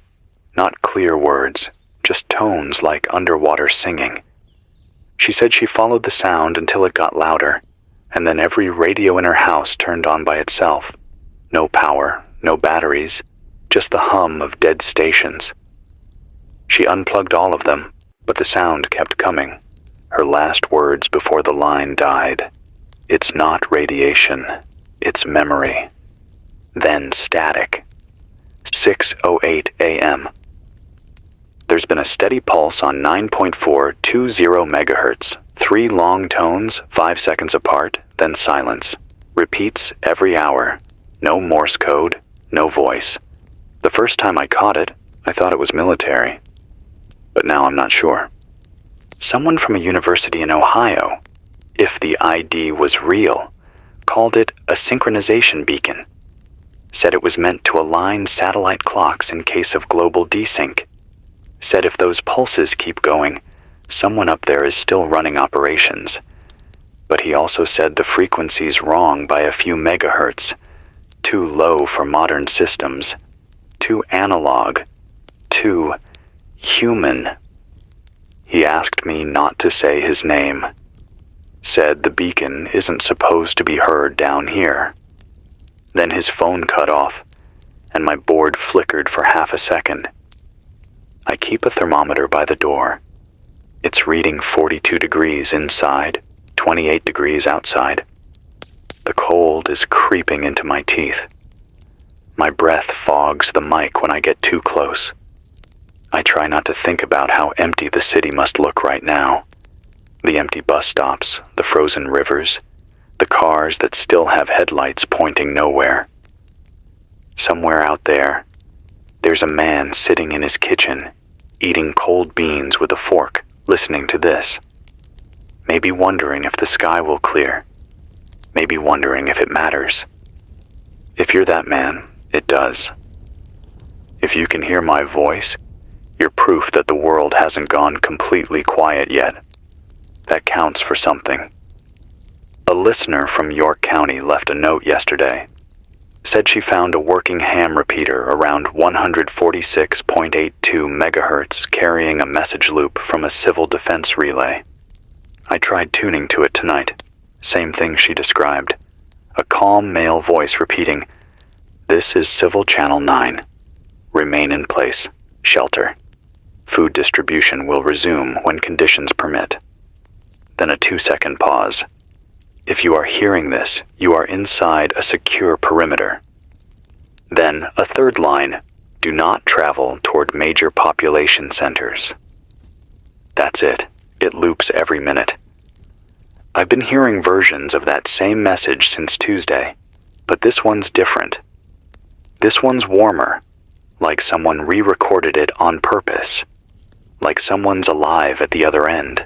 not clear words, just tones like underwater singing. She said she followed the sound until it got louder, and then every radio in her house turned on by itself. No power, no batteries, just the hum of dead stations. She unplugged all of them, but the sound kept coming. Her last words before the line died. "It's not radiation, it's memory." Then static. 6:08 a.m. There's been a steady pulse on 9.420 megahertz, 3 long tones, 5 seconds apart, then silence. Repeats every hour. No Morse code, no voice. The first time I caught it, I thought it was military. But now I'm not sure. Someone from a university in Ohio, if the ID was real, called it a synchronization beacon. Said it was meant to align satellite clocks in case of global desync. Said if those pulses keep going, someone up there is still running operations. But he also said the frequency's wrong by a few megahertz, too low for modern systems, too analog, too human. He asked me not to say his name. Said the beacon isn't supposed to be heard down here. Then his phone cut off, and my board flickered for half a second. I keep a thermometer by the door. It's reading 42 degrees inside, 28 degrees outside. The cold is creeping into my teeth. My breath fogs the mic when I get too close. I try not to think about how empty the city must look right now. The empty bus stops, the frozen rivers, the cars that still have headlights pointing nowhere. Somewhere out there, there's a man sitting in his kitchen, eating cold beans with a fork, listening to this. Maybe wondering if the sky will clear. Maybe wondering if it matters. If you're that man, it does. If you can hear my voice, you're proof that the world hasn't gone completely quiet yet. That counts for something. A listener from York County left a note yesterday. Said she found a working ham repeater around 146.82 megahertz carrying a message loop from a civil defense relay. I tried tuning to it tonight. Same thing she described. A calm male voice repeating, "This is Civil Channel 9. Remain in place. Shelter. Food distribution will resume when conditions permit." Then a 2-second pause. If you are hearing this, you are inside a secure perimeter. Then a third line, "Do not travel toward major population centers." That's it. It loops every minute. I've been hearing versions of that same message since Tuesday, but this one's different. This one's warmer, like someone re-recorded it on purpose, like someone's alive at the other end.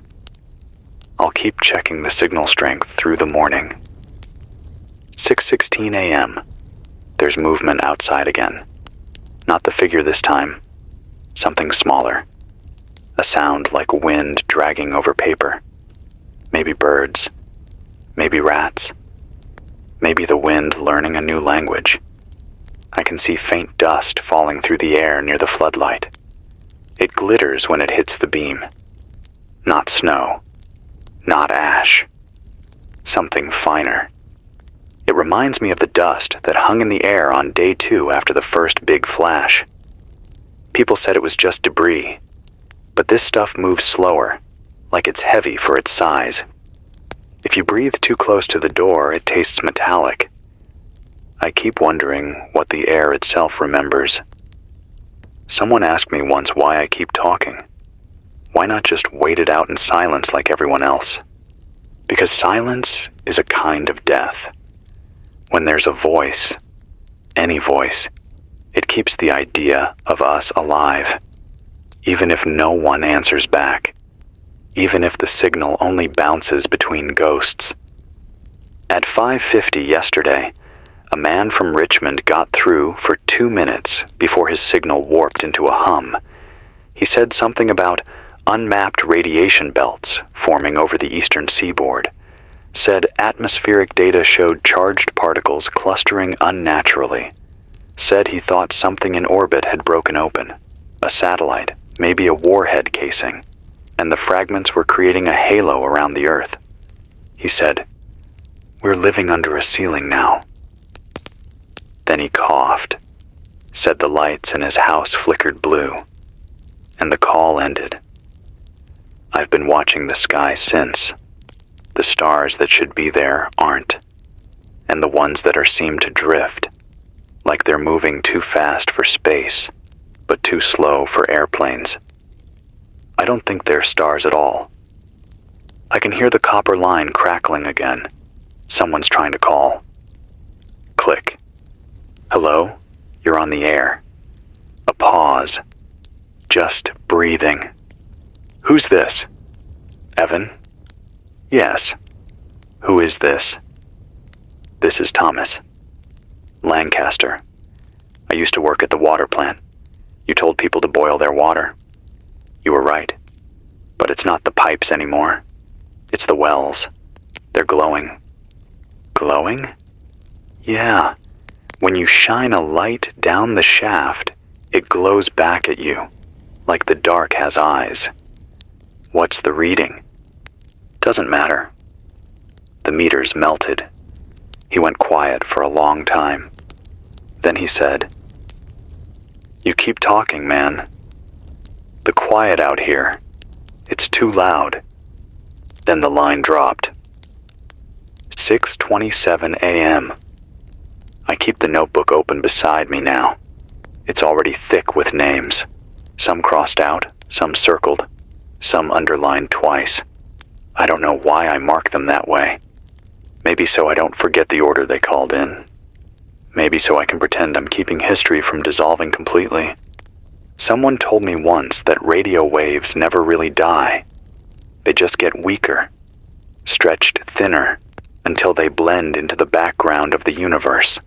I'll keep checking the signal strength through the morning. 6:16 a.m. There's movement outside again. Not the figure this time. Something smaller. A sound like wind dragging over paper. Maybe birds. Maybe rats. Maybe the wind learning a new language. I can see faint dust falling through the air near the floodlight. It glitters when it hits the beam. Not snow. Not ash. Something finer. It reminds me of the dust that hung in the air on day 2 after the first big flash. People said it was just debris, but this stuff moves slower, like it's heavy for its size. If you breathe too close to the door, it tastes metallic. I keep wondering what the air itself remembers. Someone asked me once why I keep talking. Why not just wait it out in silence like everyone else? Because silence is a kind of death. When there's a voice, any voice, it keeps the idea of us alive, even if no one answers back. even if the signal only bounces between ghosts. At 5:50 yesterday, a man from Richmond got through for 2 minutes before his signal warped into a hum. He said something about unmapped radiation belts forming over the eastern seaboard, said atmospheric data showed charged particles clustering unnaturally, said he thought something in orbit had broken open, a satellite, maybe a warhead casing, and the fragments were creating a halo around the Earth. He said, "We're living under a ceiling now." Then he coughed, said the lights in his house flickered blue, and the call ended. I've been watching the sky since. The stars that should be there aren't, and the ones that are seem to drift, like they're moving too fast for space, but too slow for airplanes. I don't think they're stars at all. I can hear the copper line crackling again. Someone's trying to call. Click. Hello? You're on the air. A pause. Just breathing. Who's this? Evan? Yes. Who is this? This is Thomas. Lancaster. I used to work at the water plant. You told people to boil their water. You were right. But it's not the pipes anymore. It's the wells. They're glowing. Glowing? Yeah. When you shine a light down the shaft, it glows back at you, like the dark has eyes. What's the reading? Doesn't matter. The meters melted. He went quiet for a long time. Then he said, "You keep talking, man. The quiet out here. It's too loud." Then the line dropped. 6:27 a.m. I keep the notebook open beside me now. It's already thick with names. Some crossed out, some circled, some underlined twice. I don't know why I mark them that way. Maybe so I don't forget the order they called in. Maybe so I can pretend I'm keeping history from dissolving completely. Someone told me once that radio waves never really die. They just get weaker, stretched thinner, until they blend into the background of the universe.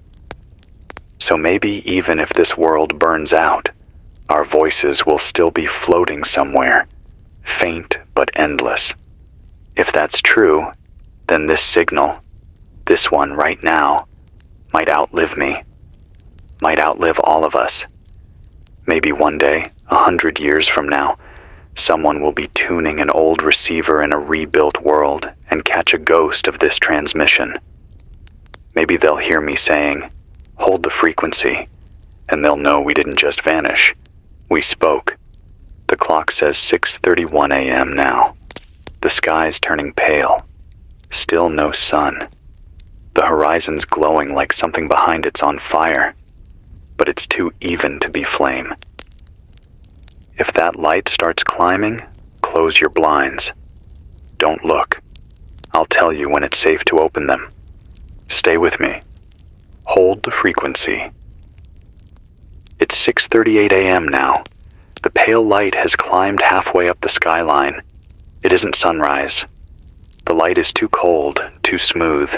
So maybe even if this world burns out, our voices will still be floating somewhere, faint but endless. If that's true, then this signal, this one right now, might outlive me, might outlive all of us. Maybe one day, 100 years from now, someone will be tuning an old receiver in a rebuilt world and catch a ghost of this transmission. Maybe they'll hear me saying, "Hold the frequency," and they'll know we didn't just vanish. We spoke. The clock says 6:31 a.m. now. The sky's turning pale. Still no sun. The horizon's glowing like something behind it's on fire, but it's too even to be flame. If that light starts climbing, close your blinds. Don't look. I'll tell you when it's safe to open them. Stay with me. Hold the frequency. It's 6:38 a.m. now. The pale light has climbed halfway up the skyline. It isn't sunrise. The light is too cold, too smooth.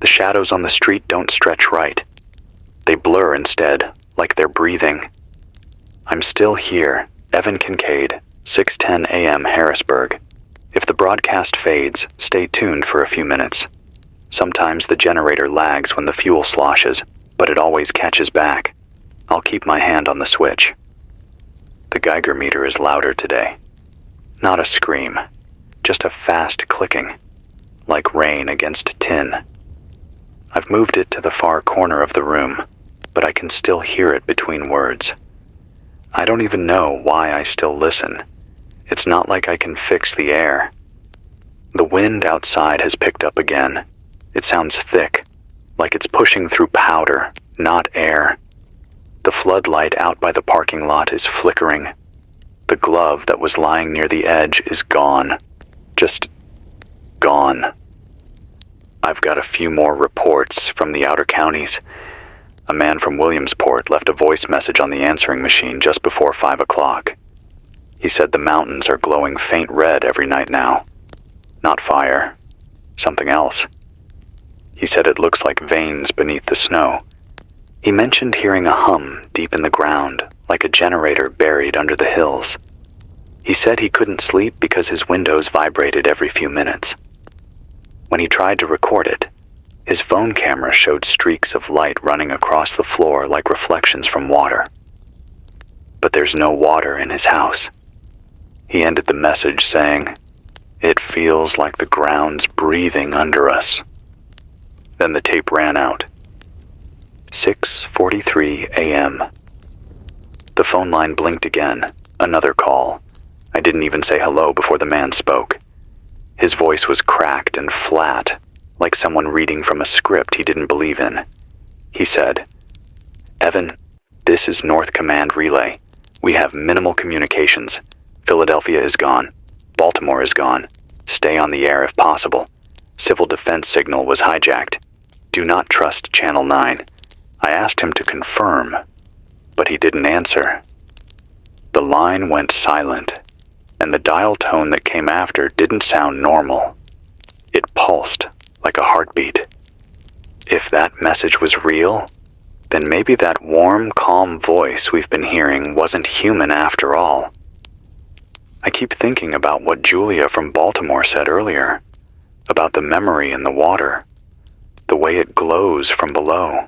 The shadows on the street don't stretch right. They blur instead, like they're breathing. I'm still here, Evan Kincaid, 6:10 a.m. Harrisburg. If the broadcast fades, stay tuned for a few minutes. Sometimes the generator lags when the fuel sloshes, but it always catches back. I'll keep my hand on the switch. The Geiger meter is louder today. Not a scream, just a fast clicking, like rain against tin. I've moved it to the far corner of the room, but I can still hear it between words. I don't even know why I still listen. It's not like I can fix the air. The wind outside has picked up again. It sounds thick, like it's pushing through powder, not air. The floodlight out by the parking lot is flickering. The glove that was lying near the edge is gone. Just gone. I've got a few more reports from the outer counties. A man from Williamsport left a voice message on the answering machine just before 5 o'clock. He said the mountains are glowing faint red every night now. Not fire, something else. He said it looks like veins beneath the snow. He mentioned hearing a hum deep in the ground, like a generator buried under the hills. He said he couldn't sleep because his windows vibrated every few minutes. When he tried to record it, his phone camera showed streaks of light running across the floor like reflections from water. But there's no water in his house. He ended the message saying, "It feels like the ground's breathing under us." Then the tape ran out. 6:43 a.m. The phone line blinked again. Another call. I didn't even say hello before the man spoke. His voice was cracked and flat, like someone reading from a script he didn't believe in. He said, "Evan, this is North Command Relay. We have minimal communications. Philadelphia is gone. Baltimore is gone. Stay on the air if possible. Civil defense signal was hijacked. Do not trust Channel 9. I asked him to confirm, but he didn't answer." The line went silent, and the dial tone that came after didn't sound normal. It pulsed like a heartbeat. If that message was real, then maybe that warm, calm voice we've been hearing wasn't human after all. I keep thinking about what Julia from Baltimore said earlier, about the memory in the water, the way it glows from below.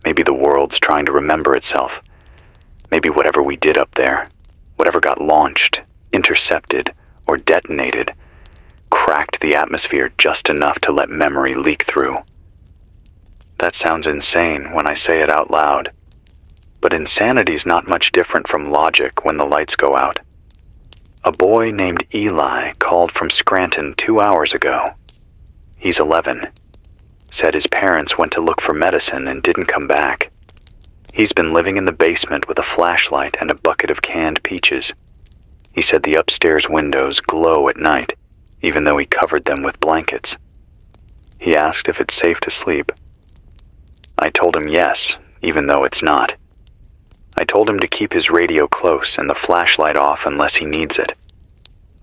Maybe the world's trying to remember itself. Maybe whatever we did up there, whatever got launched, intercepted, or detonated, cracked the atmosphere just enough to let memory leak through. That sounds insane when I say it out loud, but insanity's not much different from logic when the lights go out. A boy named Eli called from Scranton 2 hours ago. He's 11. Said his parents went to look for medicine and didn't come back. He's been living in the basement with a flashlight and a bucket of canned peaches. He said the upstairs windows glow at night, even though he covered them with blankets. He asked if it's safe to sleep. I told him yes, even though it's not. I told him to keep his radio close and the flashlight off unless he needs it.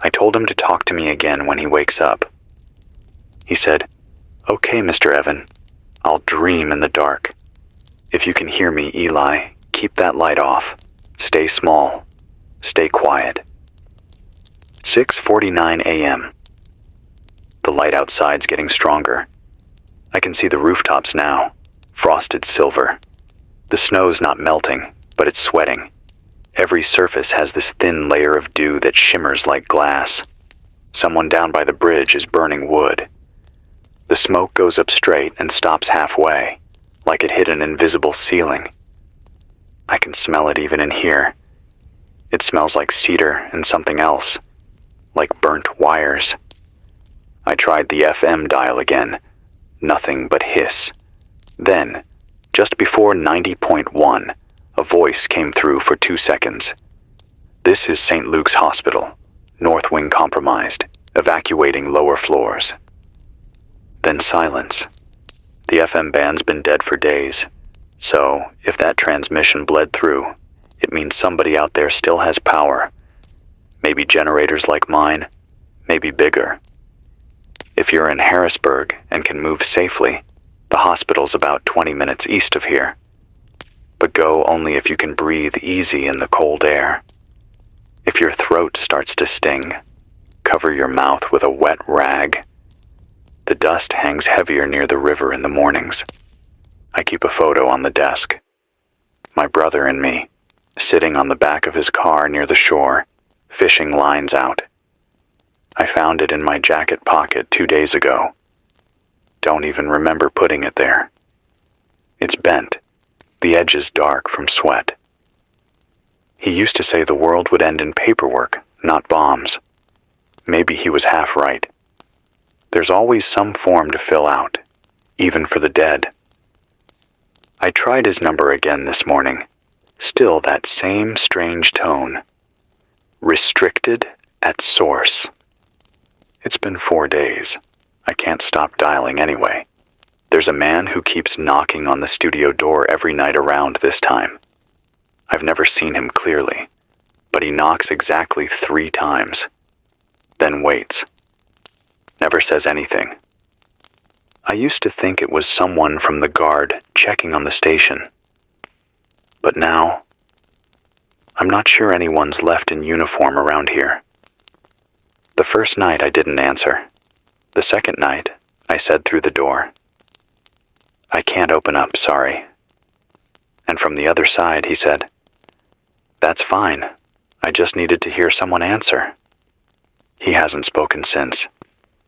I told him to talk to me again when he wakes up. He said, "Okay, Mr. Evan, I'll dream in the dark. If you can hear me, Eli, keep that light off. Stay small. Stay quiet." 6:49 a.m. The light outside's getting stronger. I can see the rooftops now, frosted silver. The snow's not melting, but it's sweating. Every surface has this thin layer of dew that shimmers like glass. Someone down by the bridge is burning wood. The smoke goes up straight and stops halfway, like it hit an invisible ceiling. I can smell it even in here. It smells like cedar and something else, like burnt wires. I tried the FM dial again. Nothing but hiss. Then, just before 90.1, a voice came through for 2 seconds. "This is St. Luke's Hospital. North wing compromised. Evacuating lower floors." Then silence. The FM band's been dead for days, so if that transmission bled through, it means somebody out there still has power. Maybe generators like mine, maybe bigger. If you're in Harrisburg and can move safely, the hospital's about 20 minutes east of here. But go only if you can breathe easy in the cold air. If your throat starts to sting, cover your mouth with a wet rag. The dust hangs heavier near the river in the mornings. I keep a photo on the desk. My brother and me, sitting on the back of his car near the shore, fishing lines out. I found it in my jacket pocket 2 days ago. Don't even remember putting it there. It's bent. The edge is dark from sweat. He used to say the world would end in paperwork, not bombs. Maybe he was half right. There's always some form to fill out, even for the dead. I tried his number again this morning. Still that same strange tone. Restricted at source. It's been 4 days. I can't stop dialing anyway. There's a man who keeps knocking on the studio door every night around this time. I've never seen him clearly, but he knocks exactly 3 times, then waits. Never says anything. I used to think it was someone from the guard checking on the station. But now, I'm not sure anyone's left in uniform around here. The first night I didn't answer. The second night, I said through the door, "I can't open up, sorry." And from the other side, he said, "That's fine. I just needed to hear someone answer." He hasn't spoken since.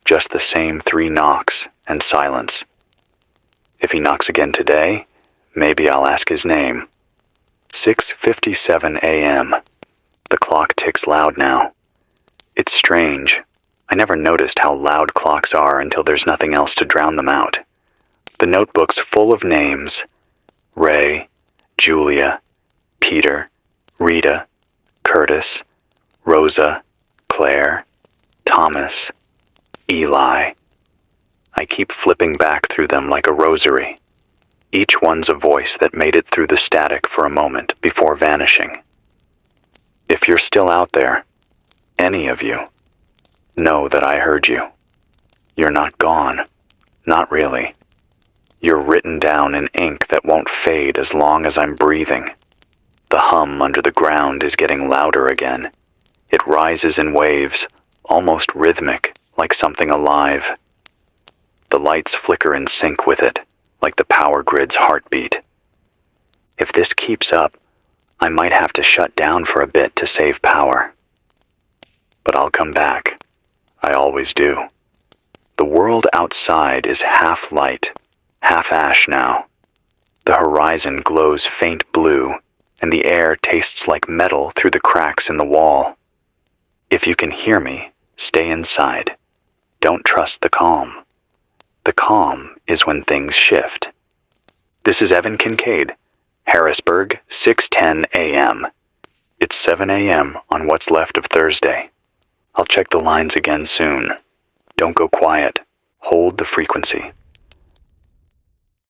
Just the same 3 knocks and silence. If he knocks again today, maybe I'll ask his name. 6:57 a.m. The clock ticks loud now. It's strange. I never noticed how loud clocks are until there's nothing else to drown them out. The notebook's full of names. Ray, Julia, Peter, Rita, Curtis, Rosa, Claire, Thomas, Eli. I keep flipping back through them like a rosary. Each one's a voice that made it through the static for a moment before vanishing. If you're still out there, any of you, know that I heard you. You're not gone. Not really. You're written down in ink that won't fade as long as I'm breathing. The hum under the ground is getting louder again. It rises in waves, almost rhythmic, like something alive. The lights flicker in sync with it, like the power grid's heartbeat. If this keeps up, I might have to shut down for a bit to save power. But I'll come back. I always do. The world outside is half light, half ash now. The horizon glows faint blue, and the air tastes like metal through the cracks in the wall. If you can hear me, stay inside. Don't trust the calm. The calm is when things shift. This is Evan Kincaid, Harrisburg, 6:10 a.m. It's 7 a.m. on what's left of Thursday. I'll check the lines again soon. Don't go quiet. Hold the frequency.